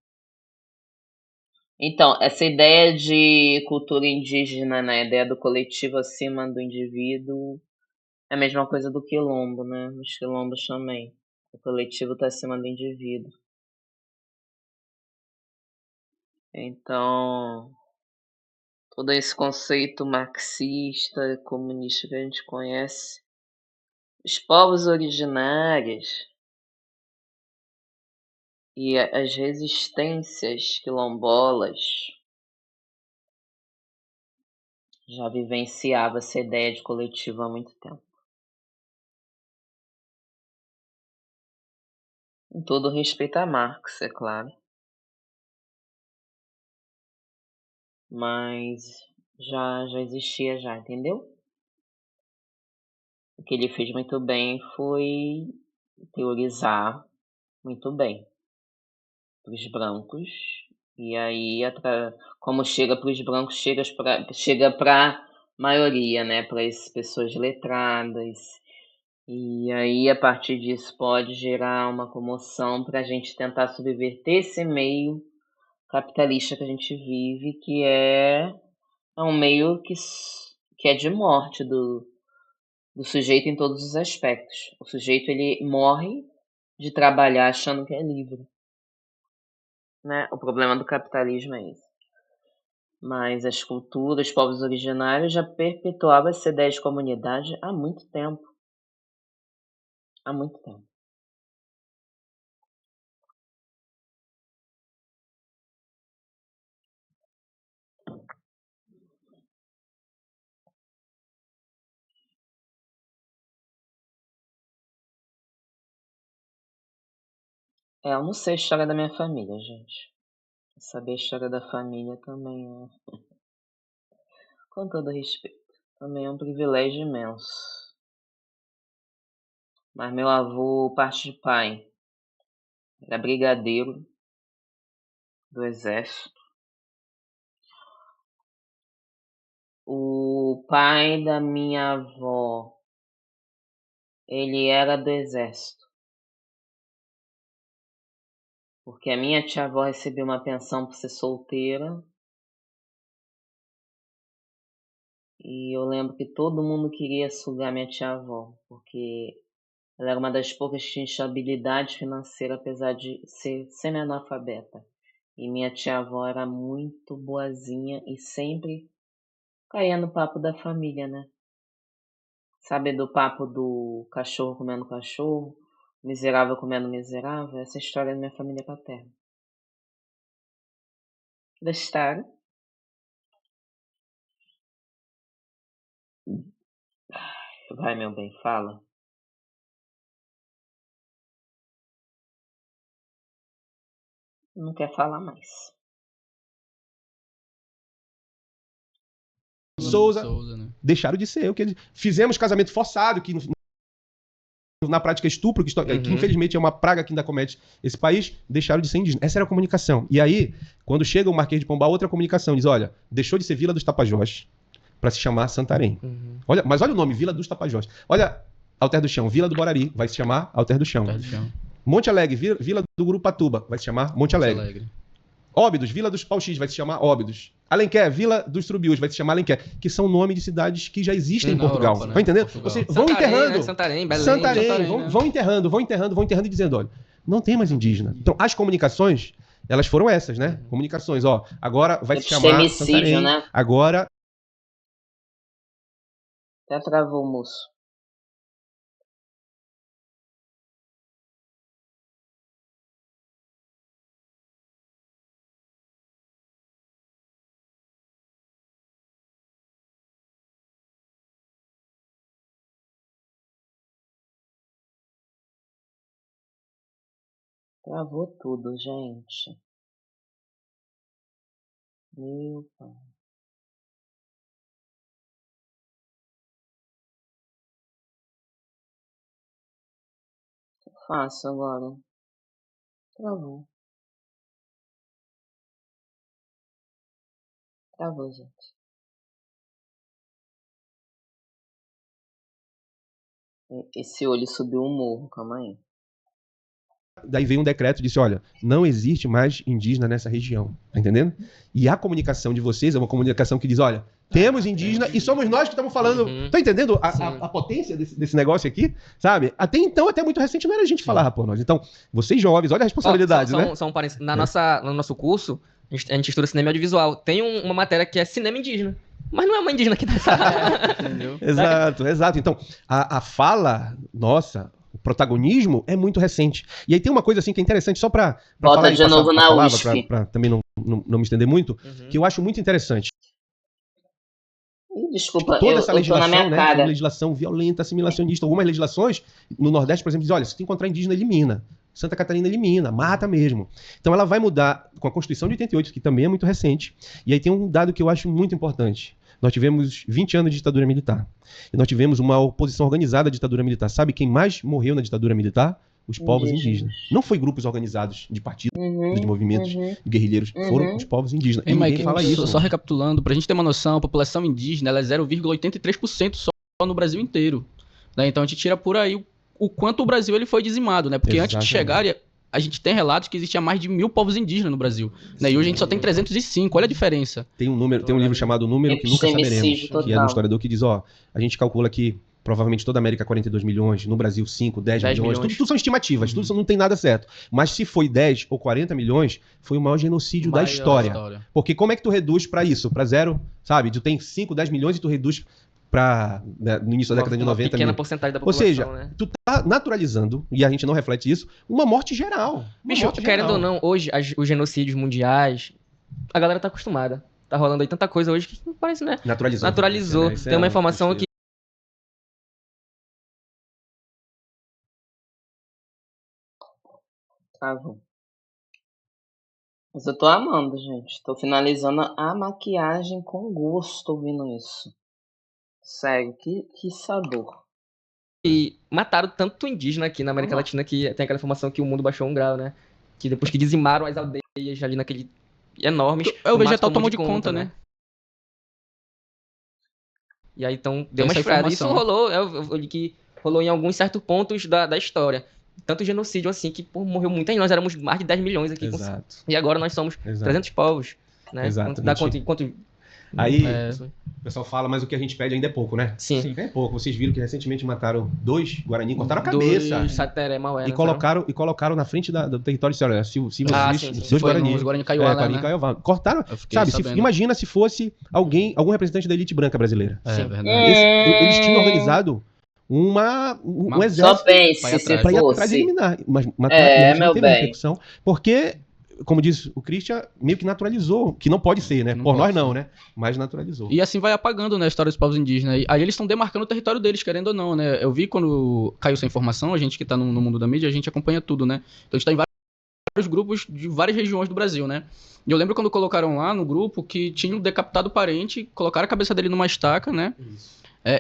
Então, essa ideia de cultura indígena, né? A ideia do coletivo acima do indivíduo é a mesma coisa do quilombo, né? Os quilombos também. O coletivo está acima do indivíduo. Então, todo esse conceito marxista, comunista que a gente conhece, os povos originários e as resistências quilombolas já vivenciava essa ideia de coletivo há muito tempo. Com todo respeito a Marx, é claro. Mas já existia já, entendeu? O que ele fez muito bem foi teorizar muito bem para os brancos. E aí, como chega para os brancos, chega para a maioria, né? Para as pessoas letradas. E aí, a partir disso, pode gerar uma comoção para a gente tentar subverter esse meio capitalista que a gente vive, que é um meio que é de morte do sujeito em todos os aspectos. O sujeito, ele morre de trabalhar achando que é livre, né? O problema do capitalismo é esse. Mas as culturas, os povos originários já perpetuavam essa ideia de comunidade há muito tempo. Há muito tempo. Eu não sei a história da minha família, gente. Saber a história da família também é, com todo respeito, também é um privilégio imenso. Mas meu avô, parte de pai, era brigadeiro do exército. O pai da minha avó, ele era do exército. Porque a minha tia-avó recebeu uma pensão por ser solteira. E eu lembro que todo mundo queria sugar minha tia-avó, porque ela era uma das poucas que tinha estabilidade financeira, apesar de ser semi-analfabeta. E minha tia-avó era muito boazinha e sempre caía no papo da família, né? Sabe do papo do cachorro comendo cachorro, miserável comendo miserável? Essa é a história da minha família paterna. Gostaram? Vai, meu bem, fala. Não quer falar mais. Souza, né? deixaram de ser o que eles... Fizemos casamento forçado, que na prática é estupro, que infelizmente é uma praga que ainda comete esse país, deixaram de ser indígenas. Essa era a comunicação. E aí, quando chega o Marquês de Pombal, outra comunicação diz, olha, deixou de ser Vila dos Tapajós para se chamar Santarém. Olha, mas olha o nome, Vila dos Tapajós. Olha, Alter do Chão, Vila do Borari, vai se chamar Alter do Chão. Monte Alegre, Vila do Gurupatuba, vai se chamar Monte Alegre. Óbidos, Vila dos Pauxis, vai se chamar Óbidos. Alenquer, Vila dos Trubiús, vai se chamar Alenquer, que são nomes de cidades que já existem em Portugal. Europa, né? Vai entendendo? Portugal. Vocês vão enterrando. Né? Santarém, Belém. Santarém, né? vão enterrando e dizendo, olha, não tem mais indígena. Então, as comunicações, elas foram essas, né? Comunicações, ó, agora vai se chamar Santarém, né? agora... Até travou o moço. Travou tudo, gente. Meu pai. O que eu faço agora? Travou. Travou, gente. Esse olho subiu um morro, calma aí. Daí veio um decreto e disse, olha, não existe mais indígena nessa região, tá entendendo? E a comunicação de vocês é uma comunicação que diz, olha, temos indígena e somos nós que estamos falando. Tá entendendo a potência desse negócio aqui? Sabe? Até então, até muito recente, não era a gente que falava por nós. Então, vocês jovens, olha a responsabilidade, né? Só um parênteses. No nosso curso, a gente estuda cinema audiovisual. Tem uma matéria que é cinema indígena. Mas não é uma indígena aqui nessa área. Entendeu? Exato. Então, a fala nossa, o protagonismo é muito recente. E aí tem uma coisa assim que é interessante, só pra Volta falar de novo a na palavra, USP. pra também não me estender muito, que eu acho muito interessante. Desculpa, Toda essa eu tô na minha legislação, né, cara. legislação violenta, assimilacionista, algumas legislações, no Nordeste, por exemplo, dizem, olha, se tu encontrar indígena, elimina. Santa Catarina elimina, mata mesmo. Então ela vai mudar com a Constituição de 88, que também é muito recente. E aí tem um dado que eu acho muito importante. Nós tivemos 20 anos de ditadura militar. E nós tivemos uma oposição organizada à ditadura militar. Sabe quem mais morreu na ditadura militar? Os povos indígenas. Não foi grupos organizados de partidos, de movimentos guerrilheiros. Foram os povos indígenas. E ninguém fala isso. Só recapitulando, pra gente ter uma noção, a população indígena ela é 0,83% só no Brasil inteiro. Né? Então a gente tira por aí o quanto o Brasil ele foi dizimado, né? Porque antes de chegar, a gente tem relatos que existia mais de 1000 povos indígenas no Brasil. Né? E hoje a gente só tem 305, olha a diferença. Tem um livro chamado Número que Nunca Saberemos, que é de um historiador que diz, ó, a gente calcula que provavelmente toda a América 42 milhões, no Brasil 5, 10 milhões. Tudo são estimativas, tudo não tem nada certo. Mas se foi 10 ou 40 milhões, foi o maior genocídio da história. Porque como é que tu reduz pra isso? Pra zero, sabe? Tu tem 5, 10 milhões e tu reduz pra, né, no início da década de 90 pequena porcentagem da população, ou seja, né? tu tá naturalizando, e a gente não reflete isso, uma morte geral. Bicho, querendo ou não, hoje, os genocídios mundiais, a galera tá acostumada. Tá rolando aí tanta coisa hoje que não parece, né? Naturalizou. Né? Tem uma informação aqui. Tá bom. Mas eu tô amando, gente. Tô finalizando a maquiagem com gosto ouvindo isso. Sério, que sabor. E mataram tanto indígena aqui na América Latina que tem aquela informação que o mundo baixou um grau, né? Que depois que dizimaram as aldeias ali naquele enormes. É, o Mato vegetal tomou de conta, né? né? E aí, então, deu uma Essa esfriada. Isso informação. rolou, eu li que rolou em alguns certos pontos da história. Tanto genocídio assim, que pô, morreu muita gente. Nós éramos mais de 10 milhões aqui. Exato. E agora nós somos Exato. 300 povos, né? Exato, Dá a gente- quanto... Aí, É. o pessoal fala, mas o que a gente pede ainda é pouco, né? Sim. É pouco. Vocês viram que recentemente mataram 2 Guarani, cortaram a cabeça. Dois- Sateré, Maué, E né? colocaram na frente do território, assim, olha, se vocês, sim, sim. seus Foi Guarani. nos Guarani Kaiowá lá, Guarani né? Kaiowá. Cortaram, Eu fiquei sabe? sabendo. Imagina se fosse algum representante da elite branca brasileira. É Sim. verdade. Eles tinham organizado um Só exército Só pense Vai se atrás. para ir atrás de fosse. eliminar. Mas É, a gente não meu teve bem. repercussão, porque, como diz o Christian, meio que naturalizou, que não pode ser, né? Não Por pode nós não, ser. né? Mas naturalizou. E assim vai apagando, né, a história dos povos indígenas. E aí eles estão demarcando o território deles, querendo ou não, né? Eu vi quando caiu essa informação, a gente que tá no mundo da mídia, a gente acompanha tudo, né? Então a gente tá em vários grupos de várias regiões do Brasil, né? E eu lembro quando colocaram lá no grupo que tinham decapitado o parente, colocaram a cabeça dele numa estaca, né?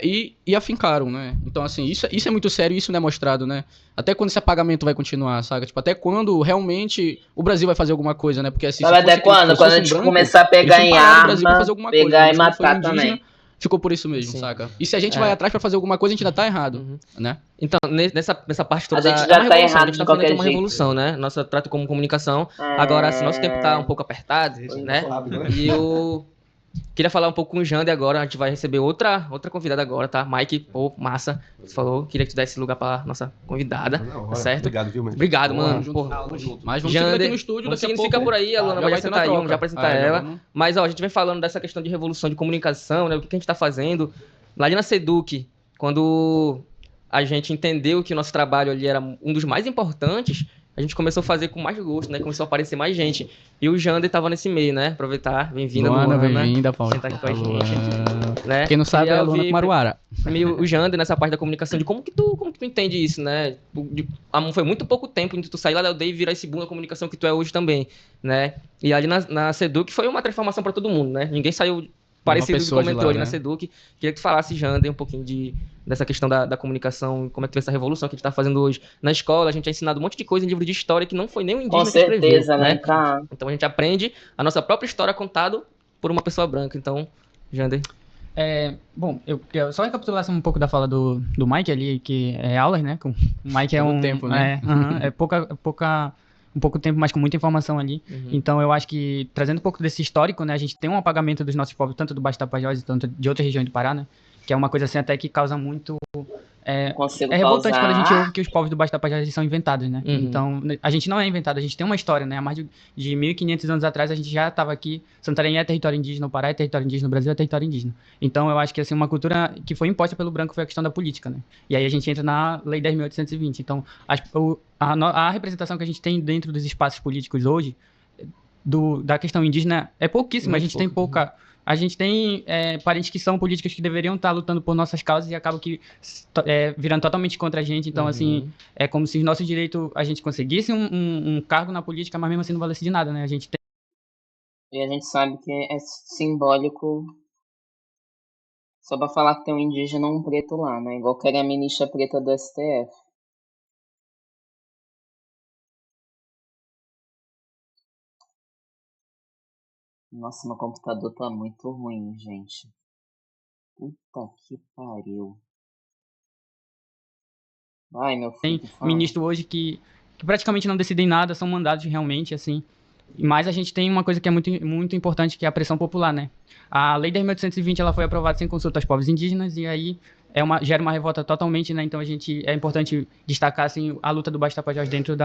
E afincaram, né? Então, assim, isso é muito sério e isso não é mostrado, né? Até quando esse apagamento vai continuar, sabe? Tipo, até quando realmente o Brasil vai fazer alguma coisa, né? Porque assim, Sabe até quando? se Quando fosse a um gente branco, começar a eles pegar tinham em parado o Brasil pra arma, fazer alguma coisa, pegar mas e quando foi um matar indígena, também. ficou por isso mesmo, Sim. saca? E se a gente É. vai atrás pra fazer alguma coisa, a gente ainda tá errado, Uhum. né? Então, nessa parte toda A gente é já uma tá revolução, errado a gente de tá falando que é qualquer uma jeito. revolução, né? Nossa trato como comunicação. Agora, assim, nosso tempo tá um pouco apertado, né? E eu queria falar um pouco com o Jander agora, a gente vai receber outra convidada agora, tá? Mike, pô, massa, você falou, queria que tu desse lugar pra nossa convidada, tá certo? Obrigado, viu, mano? Obrigado, Boa. mano. Junto, Pô, tamo junto. Mas vamos seguir Jander, aqui no estúdio, vamos daqui a seguindo, pouco. fica por aí, a Luana já vai vai ter na sentar aí, troca. vamos já apresentar Já ela. vamos. Mas, ó, a gente vem falando dessa questão de revolução de comunicação, né? O que a gente tá fazendo. Lá na Seduc, quando a gente entendeu que o nosso trabalho ali era um dos mais importantes, a gente começou a fazer com mais gosto, né? Começou a aparecer mais gente. E o Jander tava nesse meio, né? Aproveitar, bem-vinda, Luana. Bem-vinda, Paulo. Senta aqui com a gente. Né? Quem não sabe Queria é a Luana ouvir Kumaruara. o Jander nessa parte da comunicação, de como que tu entende isso, né? Foi muito pouco tempo de tu sair lá da aldeia e virar esse boom da comunicação que tu é hoje também, né? E ali na Seduc foi uma transformação para todo mundo, né? Ninguém saiu parecido com o que pessoa de comentou lá, ali na né? Seduc. Queria que tu falasse, Jander, um pouquinho dessa questão da comunicação, como é que tu vê essa revolução que a gente tá fazendo hoje. Na escola, a gente é ensinado um monte de coisa em livro de história que não foi nem o Com indígena que escreveu, certeza, né? né, cara? Então a gente aprende a nossa própria história contada por uma pessoa branca. Então, Jander. Bom, eu queria só recapitular um pouco da fala do Mike ali, que é aulas, né? O Mike é Pouco um tempo, né? Um pouco tempo, mas com muita informação ali. Então eu acho que, trazendo um pouco desse histórico, né? A gente tem um apagamento dos nossos povos, tanto do Baixo Tapajós e tanto de outras regiões do Pará, né? Que é uma coisa assim até que causa muito... Consigo É revoltante quando a gente pausar. ouve que os povos do Baixo Tapajós são inventados, né? Uhum. Então, a gente não é inventado, a gente tem uma história, né? Há mais de 1.500 anos atrás a gente já estava aqui. Santarém é território indígena, o Pará é território indígena, o Brasil é território indígena. Então, eu acho que assim, uma cultura que foi imposta pelo branco foi a questão da política, né? E aí a gente entra na Lei 10.820. Então, a representação que a gente tem dentro dos espaços políticos hoje, da questão indígena, é pouquíssima. A gente tem pouca... A gente tem parentes que são políticos que deveriam estar lutando por nossas causas e acabam virando totalmente contra a gente. Então, assim, é como se o nosso direito, a gente conseguisse um cargo na política, mas mesmo assim não valesse de nada, né? A gente tem... E a gente sabe que é simbólico só pra falar que tem um indígena ou um preto lá, né? Igual que era a ministra preta do STF. Nossa, meu computador tá muito ruim, gente. Puta que pariu. Ai, meu Tem filho, fala. ministro hoje que praticamente não decidem nada, são mandados realmente, assim. Mas a gente tem uma coisa que é muito, muito importante, que é a pressão popular, né? A Lei 10.820 ela foi aprovada sem consulta aos povos indígenas e aí gera uma revolta totalmente, né? Então é importante destacar assim, a luta do Baixo Tapajós dentro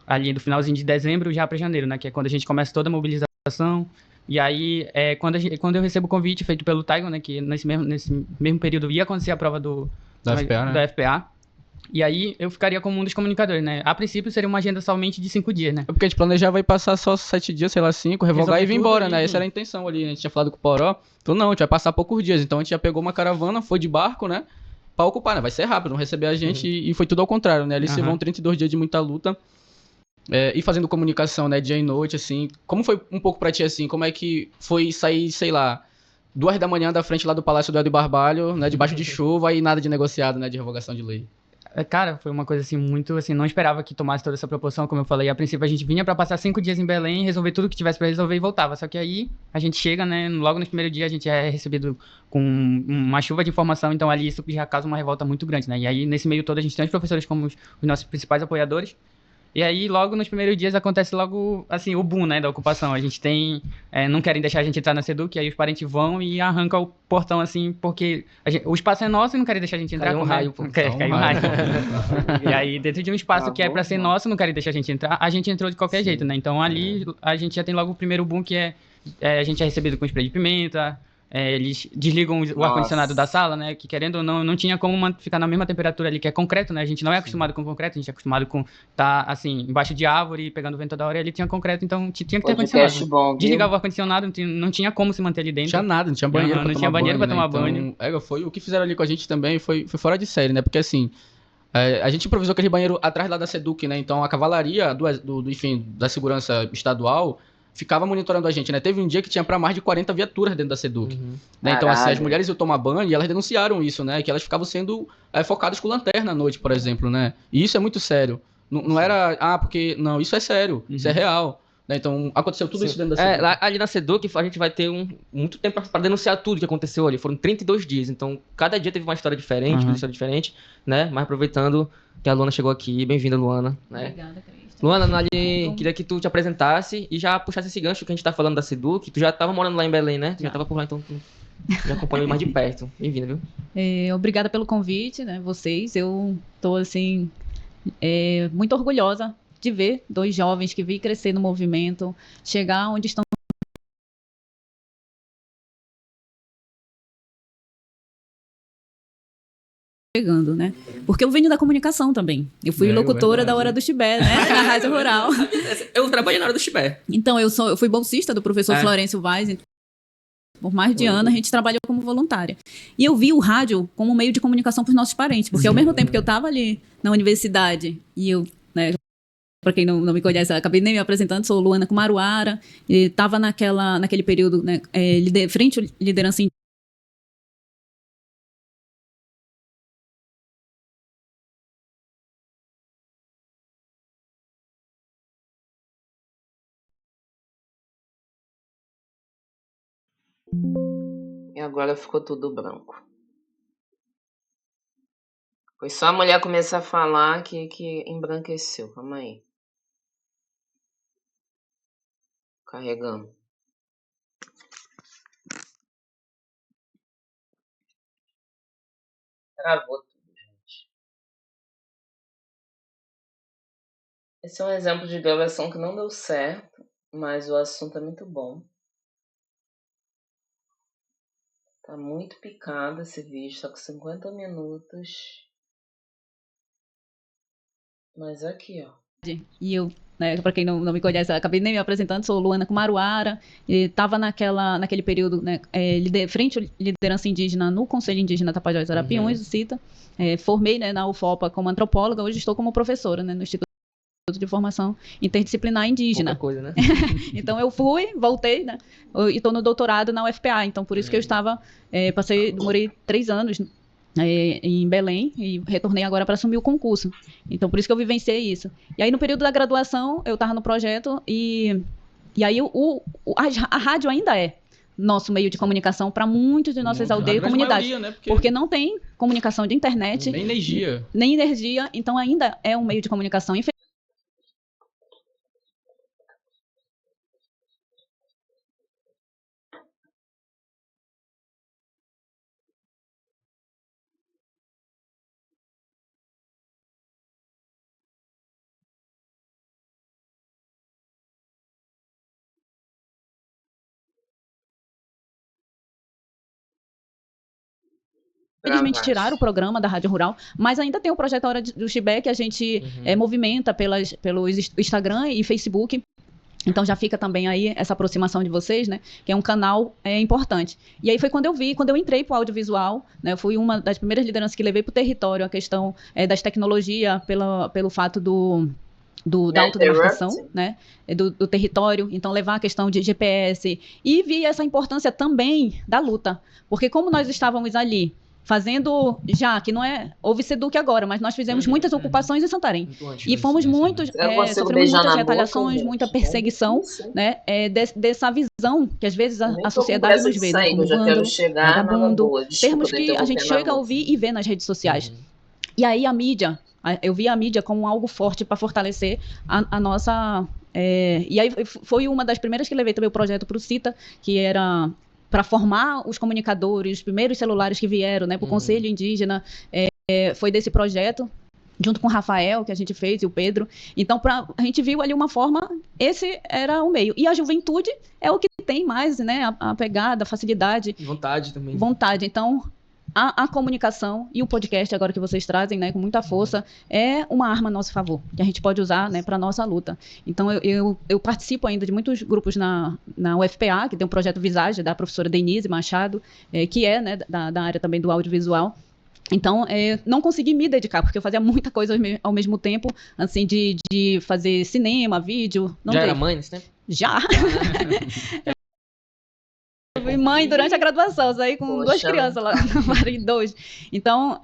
ali do finalzinho de dezembro já para janeiro, né? Que é quando a gente começa toda a mobilização. E aí, quando eu recebo o convite feito pelo Taigon, né? Que nesse mesmo período ia acontecer a prova Da FPA, né? da FPA. E aí eu ficaria como um dos comunicadores, né? A princípio seria uma agenda somente de 5 dias, né? É porque a gente planejava ir passar só 7 dias, sei lá, 5, revogar Resolver e vir tudo embora, e- né? Essa era a intenção ali, né? A gente tinha falado com o Poró. Então não, a gente vai passar poucos dias. Então a gente já pegou uma caravana, foi de barco, né? Pra ocupar, né? Vai ser rápido, vão receber a gente e foi tudo ao contrário, né? Ali se vão 32 dias de muita luta. E fazendo comunicação, né? Dia e noite, assim. Como foi um pouco pra ti, assim? Como é que foi sair, sei lá, 2 da manhã da frente lá do Palácio do Hélio Barbalho, né? Debaixo de chuva e nada de negociado, né? De revogação de lei. Cara, foi uma coisa assim muito assim, não esperava que tomasse toda essa proporção, como eu falei. A princípio a gente vinha pra passar 5 dias em Belém, resolver tudo que tivesse pra resolver e voltava. Só que aí a gente chega, né, logo no primeiro dia a gente é recebido com uma chuva de informação, então ali isso já causa uma revolta muito grande, né? E aí nesse meio todo a gente tem os professores como os nossos principais apoiadores. E aí, logo nos primeiros dias, acontece logo, assim, o boom, né, da ocupação. A gente tem... não querem deixar a gente entrar na Seduc, aí os parentes vão e arrancam o portão, assim, porque o espaço é nosso e não querem deixar a gente entrar. Caiu um raio, pô. Caiu um raio. E aí, dentro de um espaço que é pra ser nosso, não querem deixar a gente entrar, a gente entrou de qualquer jeito, né? Então, ali, a gente já tem logo o primeiro boom, que a gente é recebido com spray de pimenta. Eles desligam o ar-condicionado da sala, né? Que querendo ou não, não tinha como ficar na mesma temperatura ali, que é concreto, né? A gente não é acostumado com concreto, a gente é acostumado com estar, assim, embaixo de árvore, pegando vento toda hora, e ali tinha concreto, então tinha que ter ar-condicionado. Bom, desligava o ar-condicionado, não tinha como se manter ali dentro. Não tinha nada, não tinha banheiro não tinha banheiro pra tomar né? banho. Então, foi o que fizeram ali com a gente também, foi fora de série, né? Porque assim, a gente improvisou aquele banheiro atrás lá da Seduc, né? Então a cavalaria enfim, da segurança estadual ficava monitorando a gente, né? Teve um dia que tinha pra mais de 40 viaturas dentro da Seduc. Né? Então, assim, as mulheres iam tomar banho e elas denunciaram isso, né? Que elas ficavam sendo focadas com lanterna à noite, por exemplo, né? E isso é muito sério. Não era, porque... Não, isso é sério, isso é real. Né? Então, aconteceu tudo isso dentro da Seduc. Ali na Seduc, a gente vai ter muito tempo para denunciar tudo que aconteceu ali. Foram 32 dias, então cada dia teve uma história diferente, uma história diferente, né? Mas aproveitando que a Luana chegou aqui, bem-vinda, Luana. Né? Obrigada, Cristian. Luana, queria que tu te apresentasse e já puxasse esse gancho que a gente tá falando da Seduc. Tu já tava morando lá em Belém, né? Tu já tava por lá, então tu já acompanhou mais de perto. Bem-vinda, viu? Obrigada pelo convite, né, vocês. Eu tô, assim, muito orgulhosa de ver 2 jovens que vi crescer no movimento, chegar onde estão chegando, né? Porque eu venho da comunicação também. Eu fui locutora da Hora do Chibé, né? Na Rádio Rural. Eu trabalhei na Hora do Chibé. Então, eu fui bolsista do professor Florencio Vaz. Por mais de ano, a gente trabalhou como voluntária. E eu vi o rádio como um meio de comunicação para os nossos parentes. Porque ao mesmo tempo que eu estava ali na universidade, e eu, né, para quem não me conhece, acabei nem me apresentando, sou Luana Kumaruara, e estava naquele período, né, frente à liderança indígena. E agora ficou tudo branco. Foi só a mulher começar a falar que embranqueceu. Calma aí. Carregando. Travou tudo, gente. Esse é um exemplo de gravação que não deu certo, mas o assunto é muito bom. Tá muito picado esse vídeo, tá com 50 minutos. Mas aqui, ó. E eu, né, para quem não me conhece, acabei nem me apresentando, sou Luana Kumaruara, e estava naquele período, né, frente à liderança indígena no Conselho Indígena Tapajós e Arapiuns, o CITA. Formei, né, na UFOPA como antropóloga, hoje estou como professora, né, no Instituto de Formação Interdisciplinar Indígena. Pouca coisa, né? Então eu voltei, né, e estou no doutorado na UFPA, então por isso que eu demorei 3 anos em Belém e retornei agora para assumir o concurso. Então, por isso que eu vivenciei isso. E aí, no período da graduação, eu estava no projeto e aí a rádio ainda é nosso meio de comunicação para muitos de nossas aldeias e comunidades. Maioria, né? Porque não tem comunicação de internet. Nem energia. Então, ainda é um meio de comunicação. Infelizmente tiraram o programa da Rádio Rural, mas ainda tem o projeto Hora do Chibé, que a gente movimenta pelo Instagram e Facebook. Então já fica também aí essa aproximação de vocês, né? Que é um canal importante. E aí foi quando eu entrei para o audiovisual, né? Eu fui uma das primeiras lideranças que levei para o território a questão das tecnologias, pelo fato da autodemarcação, né, do território, então levar a questão de GPS, e vi essa importância também da luta, porque como nós estávamos ali fazendo, já que não é, houve Seduc agora, mas nós fizemos muitas ocupações em Santarém. Muito antes, E fomos muitos, Eu consigo sofremos beijar muitas na boca, retaliações, gente. muita É perseguição, difícil. né? Dessa visão que às vezes Nem a tô com sociedade pressa nos de vê, né? sair, que Como eu já quero vândalo, chegar numa vagabundo, boa. Desculpa, termos tô que a gente interrompendo chega a você. ouvir e ver nas redes sociais. E aí a mídia, eu vi a mídia como algo forte para fortalecer a nossa... e aí foi uma das primeiras que levei também o projeto para o CITA, que era para formar os comunicadores, os primeiros celulares que vieram, né, para o Conselho Indígena, foi desse projeto, junto com o Rafael, que a gente fez, e o Pedro. Então, a gente viu ali uma forma, esse era o meio. E a juventude é o que tem mais, né, a pegada, a facilidade. Vontade também. Vontade. Então, a comunicação e o podcast, agora que vocês trazem, né, com muita força, é uma arma a nosso favor, que a gente pode usar, né, para a nossa luta. Então, eu participo ainda de muitos grupos na UFPA, que tem um projeto Visage, da professora Denise Machado, que é, né, da área também do audiovisual. Então, não consegui me dedicar, porque eu fazia muita coisa ao mesmo tempo, assim, de fazer cinema, vídeo. Não Já teve. era mãe nesse tempo? Já! Eu fui mãe durante a graduação, saí com Poxa. 2 crianças lá, parei 2. Então,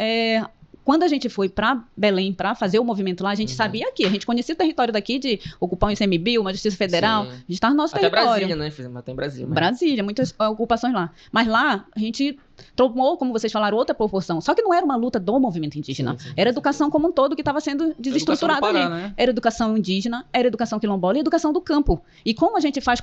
quando a gente foi para Belém para fazer o movimento lá, a gente sabia que a gente conhecia o território daqui de ocupar um ICMBio, uma Justiça Federal, Sim. a gente estava no nosso Até território. Brasília, né? Fizemos até em Brasília. Mas... Brasília, muitas ocupações lá. Mas lá, a gente tomou, como vocês falaram, outra proporção. Só que não era uma luta do movimento indígena. Sim, era educação como um todo que estava sendo desestruturada Educação do ali. Pará, né? Era educação indígena, era educação quilombola e educação do campo. E como a gente faz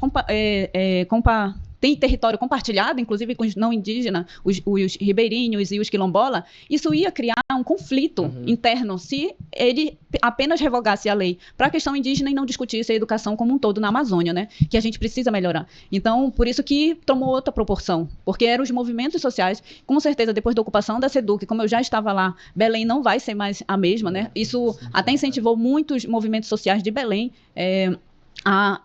tem território compartilhado, inclusive com os não indígenas, os ribeirinhos e os quilombola, isso ia criar um conflito interno se ele apenas revogasse a lei para a questão indígena e não discutisse a educação como um todo na Amazônia, né? Que a gente precisa melhorar. Então, por isso que tomou outra proporção, porque eram os movimentos sociais, com certeza, depois da ocupação da SEDUC, como eu já estava lá, Belém não vai ser mais a mesma, né? Isso até incentivou muitos movimentos sociais de Belém a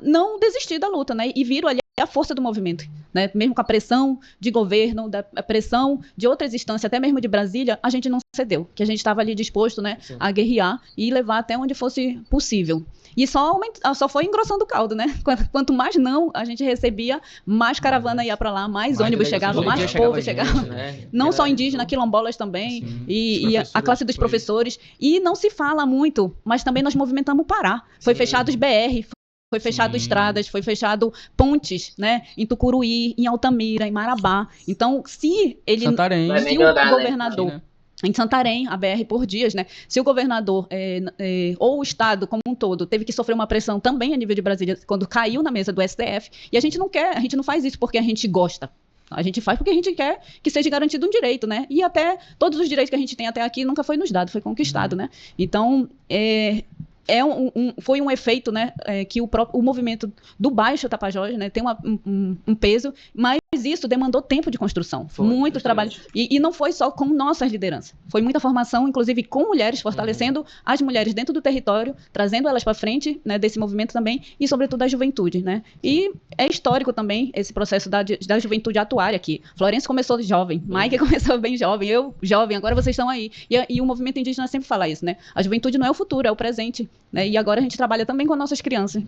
não desistir da luta, né? E viram ali a força do movimento, né? Mesmo com a pressão de governo, a pressão de outras instâncias, até mesmo de Brasília, a gente não cedeu, que a gente estava ali disposto, né, a guerrear e levar até onde fosse possível. E só foi engrossando o caldo, né? Quanto mais não a gente recebia, mais caravana ia para lá, mais ônibus chegava, mais povo chegava. Né? Não só indígena, quilombolas também, e a classe dos professores. E não se fala muito, mas também nós movimentamos o Pará. Foi fechado os BR, foi fechado estradas, foi fechado pontes, né? Em Tucuruí, em Altamira, em Marabá. Então, se ele... Santarém. Vai Se melhorar, o né? governador... Aqui, né? Em Santarém, a BR por dias, né? Se o governador ou o Estado como um todo teve que sofrer uma pressão também a nível de Brasília, quando caiu na mesa do STF, e a gente não faz isso porque a gente gosta. A gente faz porque a gente quer que seja garantido um direito, né? E até todos os direitos que a gente tem até aqui nunca foi nos dado, foi conquistado, né? Então, foi um efeito, né, que o movimento do Baixo Tapajós, né, tem um peso, mas isso demandou tempo de construção, muito trabalho. E não foi só com nossas lideranças, foi muita formação, inclusive com mulheres, fortalecendo as mulheres dentro do território, trazendo elas para frente, né, desse movimento também, e sobretudo a juventude, né? E é histórico também esse processo da juventude atuar aqui. Florencio começou jovem, Mike começou bem jovem, eu jovem, agora vocês estão aí. E o movimento indígena sempre fala isso, né? A juventude não é o futuro, é o presente. Né? E agora a gente trabalha também com as nossas crianças.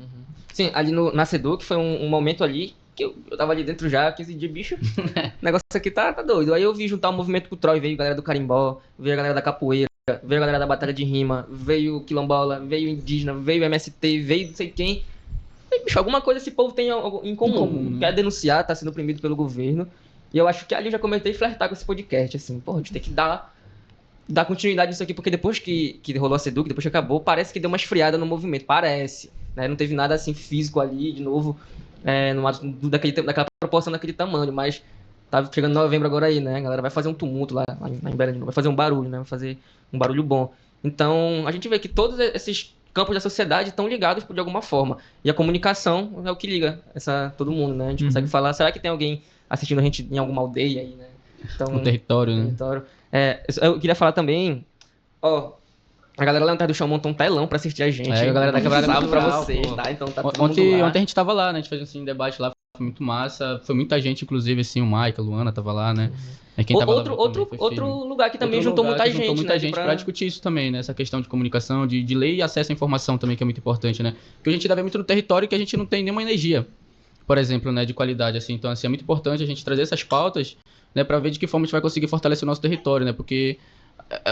Sim, ali na SEDUC foi um momento ali que eu tava ali dentro já, 15 dias, bicho, o negócio aqui tá doido. Aí eu vi juntar o movimento cultural e veio a galera do carimbó, veio a galera da capoeira, veio a galera da batalha de rima, veio o quilombola, veio o indígena, veio o MST, veio não sei quem. E, bicho, alguma coisa esse povo tem em comum, quer denunciar, tá sendo oprimido pelo governo. E eu acho que ali eu já comecei a flertar com esse podcast, assim, a gente tem que dar continuidade nisso aqui, porque depois que rolou a SEDUC, depois que acabou, parece que deu uma esfriada no movimento, parece, né? Não teve nada assim físico ali, de novo, daquela proporção, daquele tamanho, mas tá chegando novembro agora aí, né? A galera vai fazer um tumulto lá em Belém, vai fazer um barulho, né? Vai fazer um barulho bom. Então, a gente vê que todos esses campos da sociedade estão ligados de alguma forma, e a comunicação é o que liga todo mundo, né? A gente consegue falar, será que tem alguém assistindo a gente em alguma aldeia aí, né? Então, No território, né? Eu queria falar também, a galera lá no Terra do Chão montou um telão pra assistir a gente. A galera da Quebrada sabe pra Cultural, vocês, pô. tá? Então tá todo Ontem mundo lá. a gente tava lá, né? A gente fez assim, um debate lá, foi muito massa. Foi muita gente, inclusive, assim, o Mike, a Luana tava lá, né? Quem tava lá Outro lugar que também Outro juntou lugar muita que juntou gente, muita né? gente pra discutir isso também, né? Essa questão de comunicação, de lei e acesso à informação também, que é muito importante, né? Porque a gente ainda vê muito no território que a gente não tem nenhuma energia, por exemplo, né? De qualidade, assim. Então, assim, é muito importante a gente trazer essas pautas né, para ver de que forma a gente vai conseguir fortalecer o nosso território, né, porque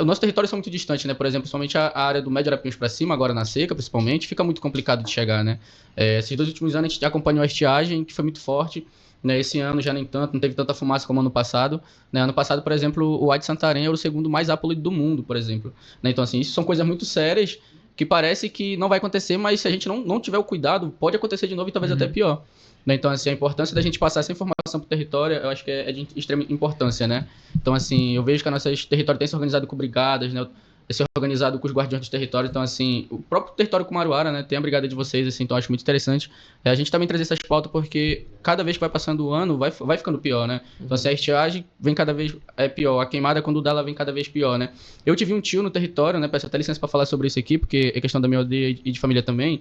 o nosso território são muito distantes, né, por exemplo, somente a área do Médio Arapiuns para cima, agora na seca, principalmente, fica muito complicado de chegar, né. Esses 2 últimos anos a gente acompanhou a estiagem, que foi muito forte, né, esse ano já nem tanto, não teve tanta fumaça como ano passado, né, ano passado, por exemplo, o Ad Santarém era o segundo mais poluído do mundo, por exemplo, né, então assim, isso são coisas muito sérias, que parece que não vai acontecer, mas se a gente não tiver o cuidado, pode acontecer de novo e talvez até pior. Né? Então, assim, a importância da gente passar essa informação para o território, eu acho que é de extrema importância, né? Então, assim, eu vejo que a nossa território tem se organizado com brigadas, né? Tem se organizado com os guardiões dos territórios. Então, assim, o próprio território Kumaruara, né? Tem a brigada de vocês, assim, então eu acho muito interessante. A gente também trazer essas pautas porque cada vez que vai passando o ano, vai ficando pior, né? Então, assim, a estiagem vem cada vez pior. A queimada, quando dá, ela vem cada vez pior, né? Eu tive um tio no território, né? Peço até licença para falar sobre isso aqui, porque é questão da minha aldeia e de família também,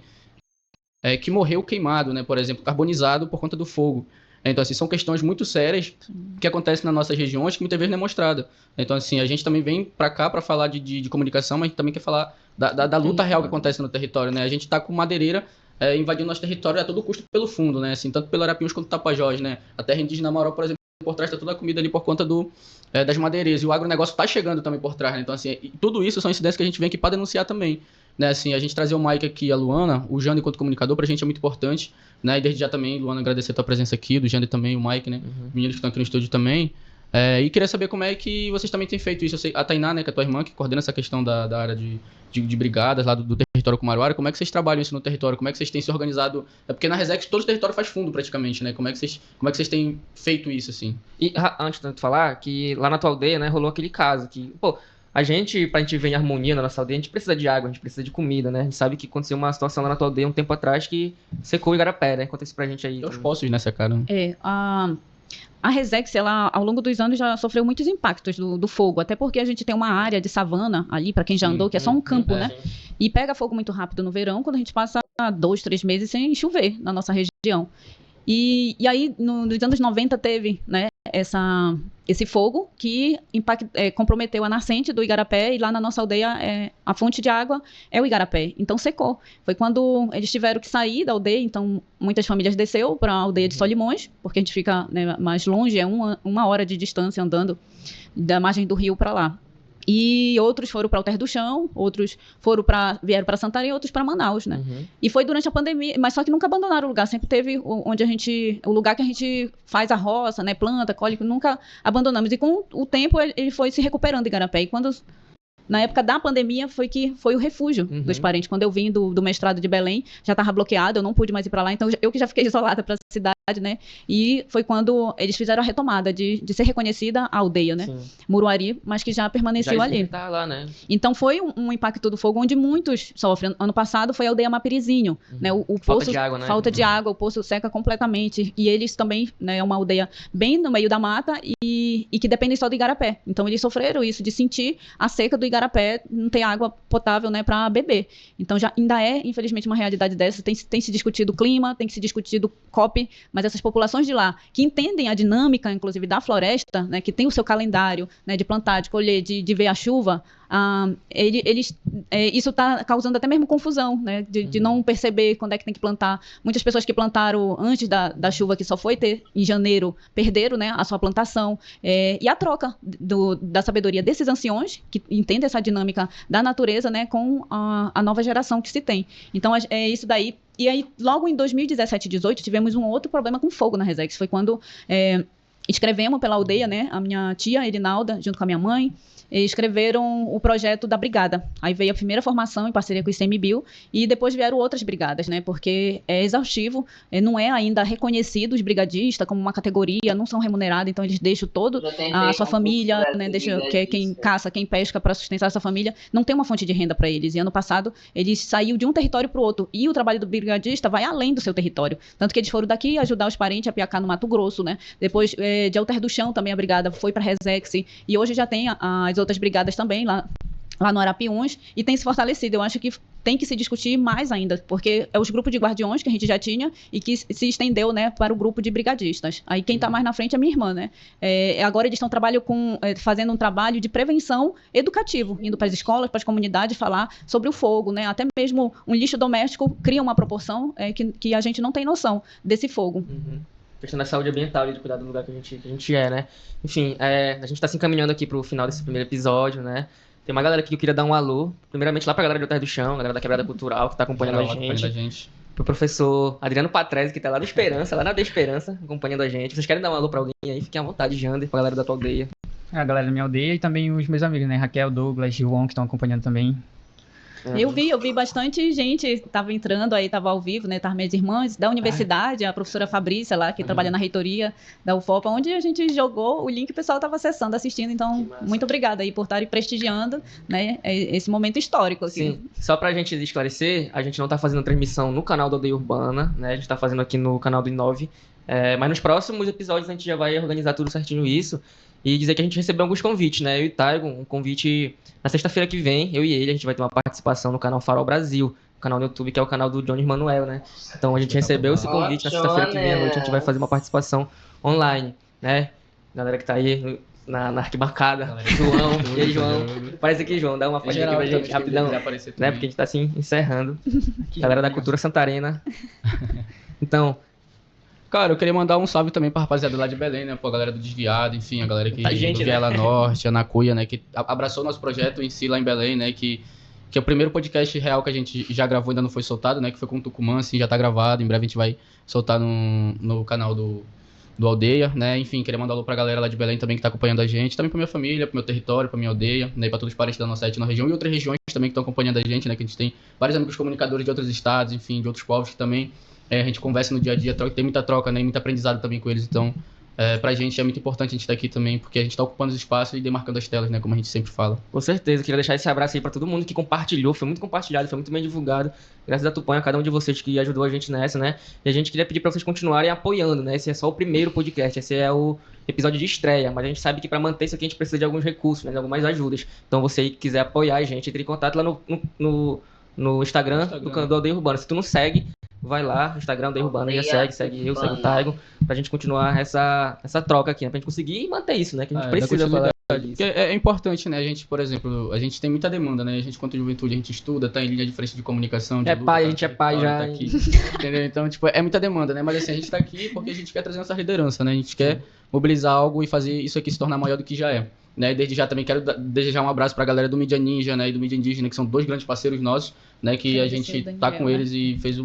que morreu queimado, né? Por exemplo, carbonizado por conta do fogo. Então, assim, são questões muito sérias que acontecem nas nossas regiões que muitas vezes não é mostrada. Então, assim, a gente também vem para cá para falar de comunicação, mas a gente também quer falar da luta real que acontece no território, né? A gente está com madeireira invadindo nosso território a todo custo pelo fundo, né? Assim, tanto pelo Arapiuns quanto Tapajós, né? A terra indígena Maró, por exemplo, por trás está toda a comida ali por conta das madeireiras. E o agronegócio está chegando também por trás, né? Então, assim, tudo isso são incidências que a gente vem aqui para denunciar também. Né, assim, a gente trazer o Mike aqui, a Luana, o Jander enquanto comunicador, pra gente é muito importante, né, e desde já também, Luana, agradecer a tua presença aqui, do Jander também, o Mike, né, os meninos que estão aqui no estúdio também, e queria saber como é que vocês também têm feito isso. Eu sei, a Tainá, né, que é a tua irmã, que coordena essa questão da área de brigadas lá do território Kumaruara, como é que vocês trabalham isso no território, como é que vocês têm se organizado, porque na Resex todo o território faz fundo praticamente, né, como é que vocês têm feito isso, assim? E antes de tu falar, que lá na tua aldeia, né, rolou aquele caso que, pô, pra gente viver em harmonia na nossa aldeia, a gente precisa de água, a gente precisa de comida, né? A gente sabe que aconteceu uma situação lá na tua aldeia um tempo atrás que secou o igarapé, né? Conta isso pra gente aí. Os poços nessa cara. A Resex, ela, ao longo dos anos, já sofreu muitos impactos do fogo, até porque a gente tem uma área de savana ali, para quem já andou, que é só um campo, né? E pega fogo muito rápido no verão, quando a gente passa 2, 3 meses sem chover na nossa região. E aí, nos anos 90, teve, né, esse fogo que comprometeu a nascente do igarapé, e lá na nossa aldeia a fonte de água é o igarapé, então secou. Foi quando eles tiveram que sair da aldeia, então muitas famílias desceu para a aldeia de Solimões, porque a gente fica, né, mais longe, é uma hora de distância andando da margem do rio para lá. E outros foram para Alter do Chão, outros vieram para Santarém, outros para Manaus, né? E foi durante a pandemia, mas só que nunca abandonaram o lugar, sempre teve o lugar que a gente faz a roça, né, planta, colhe, nunca abandonamos. E com o tempo ele foi se recuperando em Igarapé. E quando, na época da pandemia, foi o refúgio dos parentes. Quando eu vim do mestrado de Belém, já estava bloqueado, eu não pude mais ir para lá, então eu que já fiquei isolada para a cidade, né? E foi quando eles fizeram a retomada de ser reconhecida a aldeia, né? Sim. Muruari, mas que já permaneceu ali. Tá lá, né? Então foi um impacto do fogo onde muitos sofrem. Ano passado foi a aldeia Mapirizinho, né? O falta poço, de água, né? Falta de água, o poço seca completamente. E eles também, né, é uma aldeia bem no meio da mata e que dependem só do igarapé. Então eles sofreram isso, de sentir a seca do igarapé, não ter água potável, né, para beber. Então já ainda infelizmente, uma realidade dessa. Tem se discutido o clima, tem que se discutido COP, mas essas populações de lá, que entendem a dinâmica, inclusive, da floresta, né, que tem o seu calendário, né, de plantar, de colher, de ver a chuva, isso está causando até mesmo confusão, né, de não perceber quando é que tem que plantar. Muitas pessoas que plantaram antes da chuva, que só foi ter em janeiro, perderam, né, a sua plantação. E a troca da sabedoria desses anciões, que entendem essa dinâmica da natureza, né, com a nova geração que se tem. Então, é isso daí. E aí, logo em 2017 e 2018, tivemos um outro problema com fogo na Resex. Foi quando escrevemos pela aldeia, né? A minha tia, Irinalda, junto com a minha mãe, escreveram o projeto da brigada. Aí veio a primeira formação em parceria com o ICMBio e depois vieram outras brigadas, né? Porque é exaustivo, não é ainda reconhecido os brigadistas como uma categoria, não são remunerados, então eles deixam a sua família, né? Deixa quem caça, quem pesca para sustentar essa família, não tem uma fonte de renda para eles. E ano passado, eles saíram de um território para o outro. E o trabalho do brigadista vai além do seu território. Tanto que eles foram daqui ajudar os parentes a piacar no Mato Grosso, né? Depois, de Alter do Chão, também a brigada foi para Resex. E hoje já tem as outras brigadas também lá no Arapiuns, e tem se fortalecido. Eu acho que tem que se discutir mais ainda, porque é os grupos de guardiões que a gente já tinha e que se estendeu, né, para o grupo de brigadistas. Aí quem está mais na frente é minha irmã, né? Agora eles estão fazendo um trabalho de prevenção educativo, indo para as escolas, para as comunidades, falar sobre o fogo, né? Até mesmo um lixo doméstico cria uma proporção que a gente não tem noção desse fogo. questão da saúde ambiental e de cuidar do lugar que a gente é, né? Enfim, a gente tá se encaminhando aqui pro final desse primeiro episódio, né? Tem uma galera aqui que eu queria dar um alô. Primeiramente lá pra galera do Terra do Chão, galera da Quebrada Cultural, que tá acompanhando Geral a lá acompanhando a gente. gente. Pro professor Adriano Patrese, que tá lá no Esperança, lá na De Esperança, acompanhando a gente. Vocês querem dar um alô pra alguém aí? Fiquem à vontade, Jander, pra galera da tua aldeia. A galera da minha aldeia e também os meus amigos, né? Raquel, Douglas, João, que estão acompanhando também. Eu vi bastante gente, tava entrando aí, tava ao vivo, né? Tava minhas irmãs da universidade, a professora Fabrícia lá, que trabalha na reitoria da UFOPA, onde a gente jogou o link, o pessoal tava acessando, assistindo. Então, muito obrigada aí por estarem prestigiando, né, esse momento histórico aqui. Sim, só pra gente esclarecer, a gente não tá fazendo transmissão no canal da Aldeia Urbana, né? A gente tá fazendo aqui no canal do Inove. Mas nos próximos episódios a gente já vai organizar tudo certinho isso. E dizer que a gente recebeu alguns convites, né? Eu e Taigo, um convite na sexta-feira que vem, eu e ele, a gente vai ter uma participação no canal Farol Brasil, o canal no YouTube, que é o canal do Jones Manuel, né? Então a gente recebeu esse convite, na sexta-feira que vem à noite a gente vai fazer uma participação online, né? Galera que tá aí na arquibancada, João, e aí, João? Parece aqui, João, dá uma palhinha aqui pra gente, rapidão, né? Porque a gente tá assim, encerrando. Galera da Cultura Santarena. Então, Cara, eu queria mandar um salve também pra rapaziada lá de Belém, né? Pô, a galera do Desviado, enfim, a galera que Tá gente, do né? Viela Norte, a Nacuia, né? Que abraçou o nosso projeto em si lá em Belém, né? Que é o primeiro podcast real que a gente já gravou, ainda não foi soltado, né? Que foi com o Tucumã, assim, já tá gravado. Em breve a gente vai soltar no canal do Aldeia, né? Enfim, queria mandar um alô pra galera lá de Belém também que tá acompanhando a gente, também pra minha família, pro meu território, pra minha aldeia, né? E pra todos os parentes da nossa etnia na região e outras regiões também que estão acompanhando a gente, né? Que a gente tem vários amigos comunicadores de outros estados, enfim, de outros povos que também a gente conversa no dia a dia, tem muita troca, né? E muito aprendizado também com eles. Então, pra gente é muito importante a gente estar aqui também, porque a gente tá ocupando os espaços e demarcando as telas, né? Como a gente sempre fala. Com certeza, queria deixar esse abraço aí pra todo mundo que compartilhou, foi muito compartilhado, foi muito bem divulgado. Graças a Tupanha, a cada um de vocês que ajudou a gente nessa, né? E a gente queria pedir pra vocês continuarem apoiando, né? Esse é só o primeiro podcast, esse é o episódio de estreia, mas a gente sabe que pra manter isso aqui a gente precisa de alguns recursos, né? De algumas ajudas. Então você aí que quiser apoiar a gente, entre em contato lá no Instagram do canal do Aldeia Urbana. Se tu não segue, vai lá, no Instagram da Urbana, já segue eu, segue o Taigo, pra gente continuar essa troca aqui, né? Pra gente conseguir manter isso, né? Que a gente precisa falar disso. Porque é importante, né? A gente, por exemplo, a gente tem muita demanda, né? A gente, quanto juventude, a gente estuda, tá em linha de frente de comunicação, de luta, A tá gente é no pai território, já. tá aqui, entendeu? Então, tipo, é muita demanda, né? Mas assim, a gente tá aqui porque a gente quer trazer nossa liderança, né? A gente quer mobilizar algo e fazer isso aqui se tornar maior do que já é. Né? Desde já também quero desejar um abraço pra galera do Mídia Ninja, né? E do Mídia Indígena, que são dois grandes parceiros nossos, né? Que a gente tá com eles e fez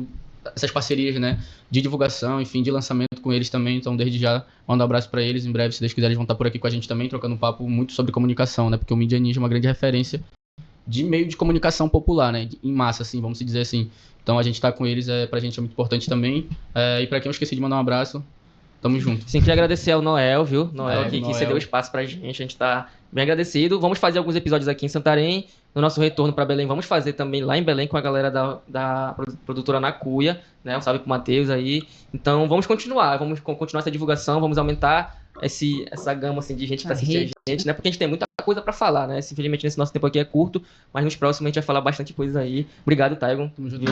essas parcerias, né? De divulgação, enfim, de lançamento com eles também. Então, desde já, mando um abraço para eles. Em breve, se Deus quiser, eles vão estar por aqui com a gente também, trocando um papo muito sobre comunicação, né? Porque o Mídia Ninja é uma grande referência de meio de comunicação popular, né? Em massa, assim, vamos dizer assim. Então, a gente tá com eles, pra gente é muito importante também. E para quem eu esqueci de mandar um abraço, tamo junto. Sim, queria agradecer ao Noel, viu? Noel que Noel. cedeu espaço pra gente. A gente tá bem agradecido. Vamos fazer alguns episódios aqui em Santarém. No nosso retorno pra Belém, vamos fazer também lá em Belém com a galera da produtora Nacuia, né? Um salve pro Matheus aí. Então, vamos continuar essa divulgação, vamos aumentar essa gama assim, de gente pra assistir a gente, né? Porque a gente tem muita coisa pra falar, né? Infelizmente, nesse nosso tempo aqui é curto, mas nos próximos a gente vai falar bastante coisa aí. Obrigado, Taigon. Tamo junto.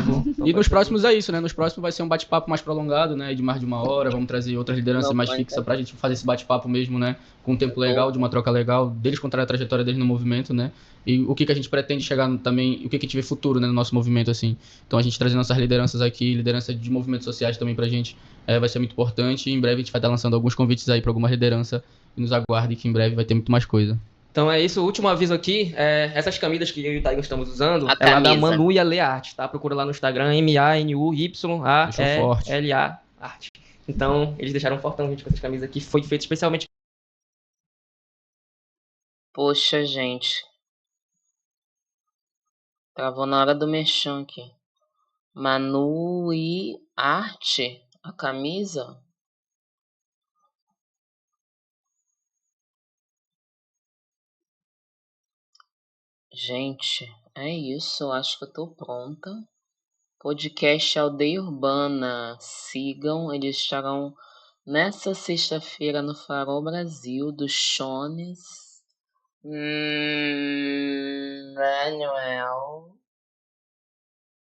E nos próximos é isso, né? Nos próximos vai ser um bate-papo mais prolongado, né? De mais de 1 hora. Vamos trazer outras lideranças mais fixas pra gente fazer esse bate-papo mesmo, né? Com um tempo legal, de uma troca legal, deles contar a trajetória deles no movimento, né? E o que a gente pretende chegar também, o que a gente vê futuro, né? No nosso movimento, assim. Então a gente trazer nossas lideranças aqui, liderança de movimentos sociais também pra gente, vai ser muito importante. E em breve a gente vai estar lançando alguns convites aí pra alguma liderança. E nos aguarde que em breve vai ter muito mais coisa. Então é isso, o último aviso aqui, essas camisas que eu e o Taigo estamos usando, A é lá da camisa. Manuia Lê Arte, tá? Procura lá no Instagram, MANUYALA Arte. Então, eles deixaram um fortão gente com essas camisas aqui, foi feito especialmente. Poxa, gente. Travou na hora do merchan aqui. Manu e Arte? A camisa? Gente, é isso. Acho que eu tô pronta. Podcast Aldeia Urbana. Sigam, eles estarão nessa sexta-feira no Farol Brasil, do Chones. Manuel.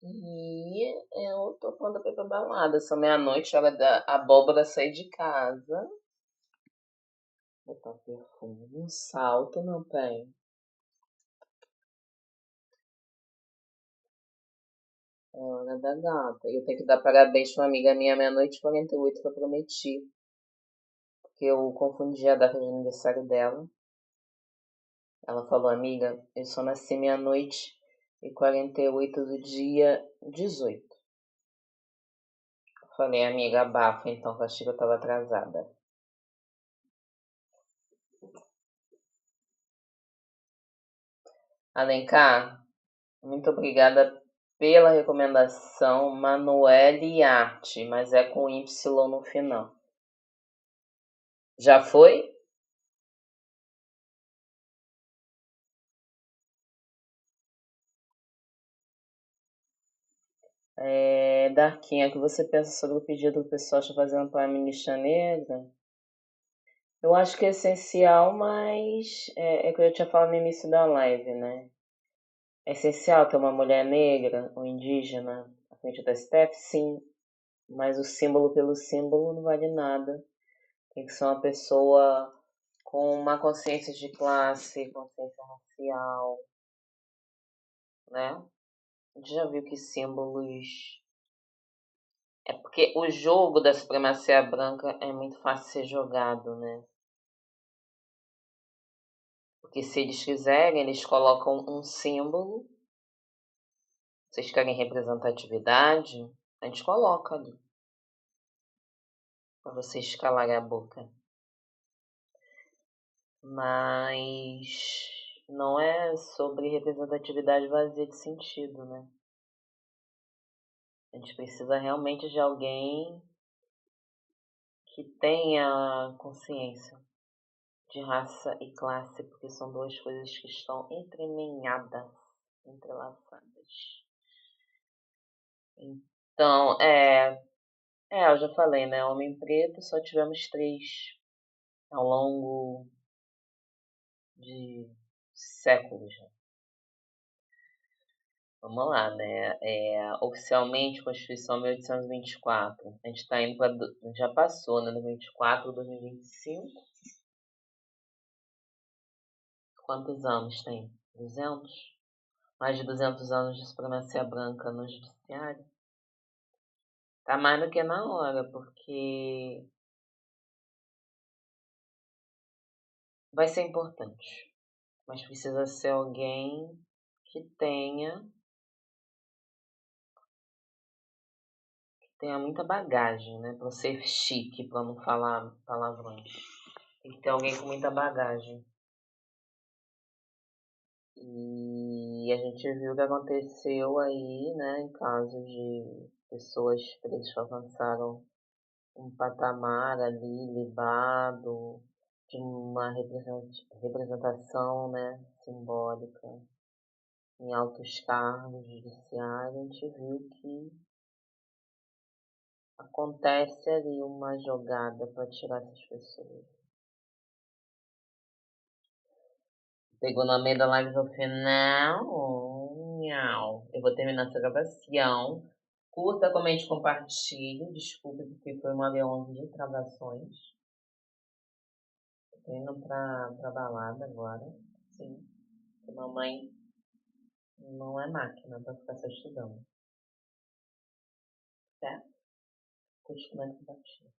E eu tô pronta pra ir pra balada. São meia-noite, hora da abóbora sair de casa. Botar perfume, um salto, meu bem. Hora da gata. Eu tenho que dar parabéns pra uma amiga minha, meia-noite e 48, que eu prometi. porque eu confundi a data de aniversário dela. Ela falou, amiga, eu só nasci 00:48 do dia 18. Eu falei, amiga, abafa, então, que eu achei que eu tava atrasada. Alencar, muito obrigada pela recomendação, Manuele Arte, mas é com Y no final. Já foi? Darquinha, o que você pensa sobre o pedido do pessoal está fazendo para a ministra negra? Eu acho que é essencial, mas é que eu tinha falado no início da live, né? É essencial ter uma mulher negra ou indígena à frente da STF? Sim, mas o símbolo pelo símbolo não vale nada. Tem que ser uma pessoa com uma consciência de classe, consciência racial, né? A gente já viu que símbolos... É porque o jogo da supremacia branca é muito fácil ser jogado, né? Porque se eles quiserem, eles colocam um símbolo. Vocês querem representatividade? A gente coloca ali. Pra vocês calarem a boca. Mas não é sobre representatividade vazia de sentido, né? A gente precisa realmente de alguém que tenha consciência de raça e classe, porque são duas coisas que estão entremeadas, entrelaçadas. Então, eu já falei, né? Homem preto, só tivemos 3 ao longo de séculos. Vamos lá, né? Oficialmente, Constituição 1824. A gente está indo para... Já passou, né? 2024, 2025. Quantos anos tem? 200? Mais de 200 anos de supremacia branca no judiciário? Tá mais do que na hora, porque vai ser importante. Mas precisa ser alguém que tenha muita bagagem, né? Pra ser chique, pra não falar palavrões. Tem que ter alguém com muita bagagem. E a gente viu o que aconteceu aí, né? Em casos de pessoas pretas que alcançaram um patamar ali, libado, de uma representação, né? Simbólica em altos cargos judiciários. A gente viu que acontece ali uma jogada para tirar essas pessoas. Pegou no meio da live no final. Nhau. Eu vou terminar essa gravação. Curta, comente, compartilhe. Desculpe porque foi uma leão de travações. Tô indo pra balada agora. Sim. Porque mamãe não é máquina pra ficar só estudando. Certo? Curte, comente, compartilhe.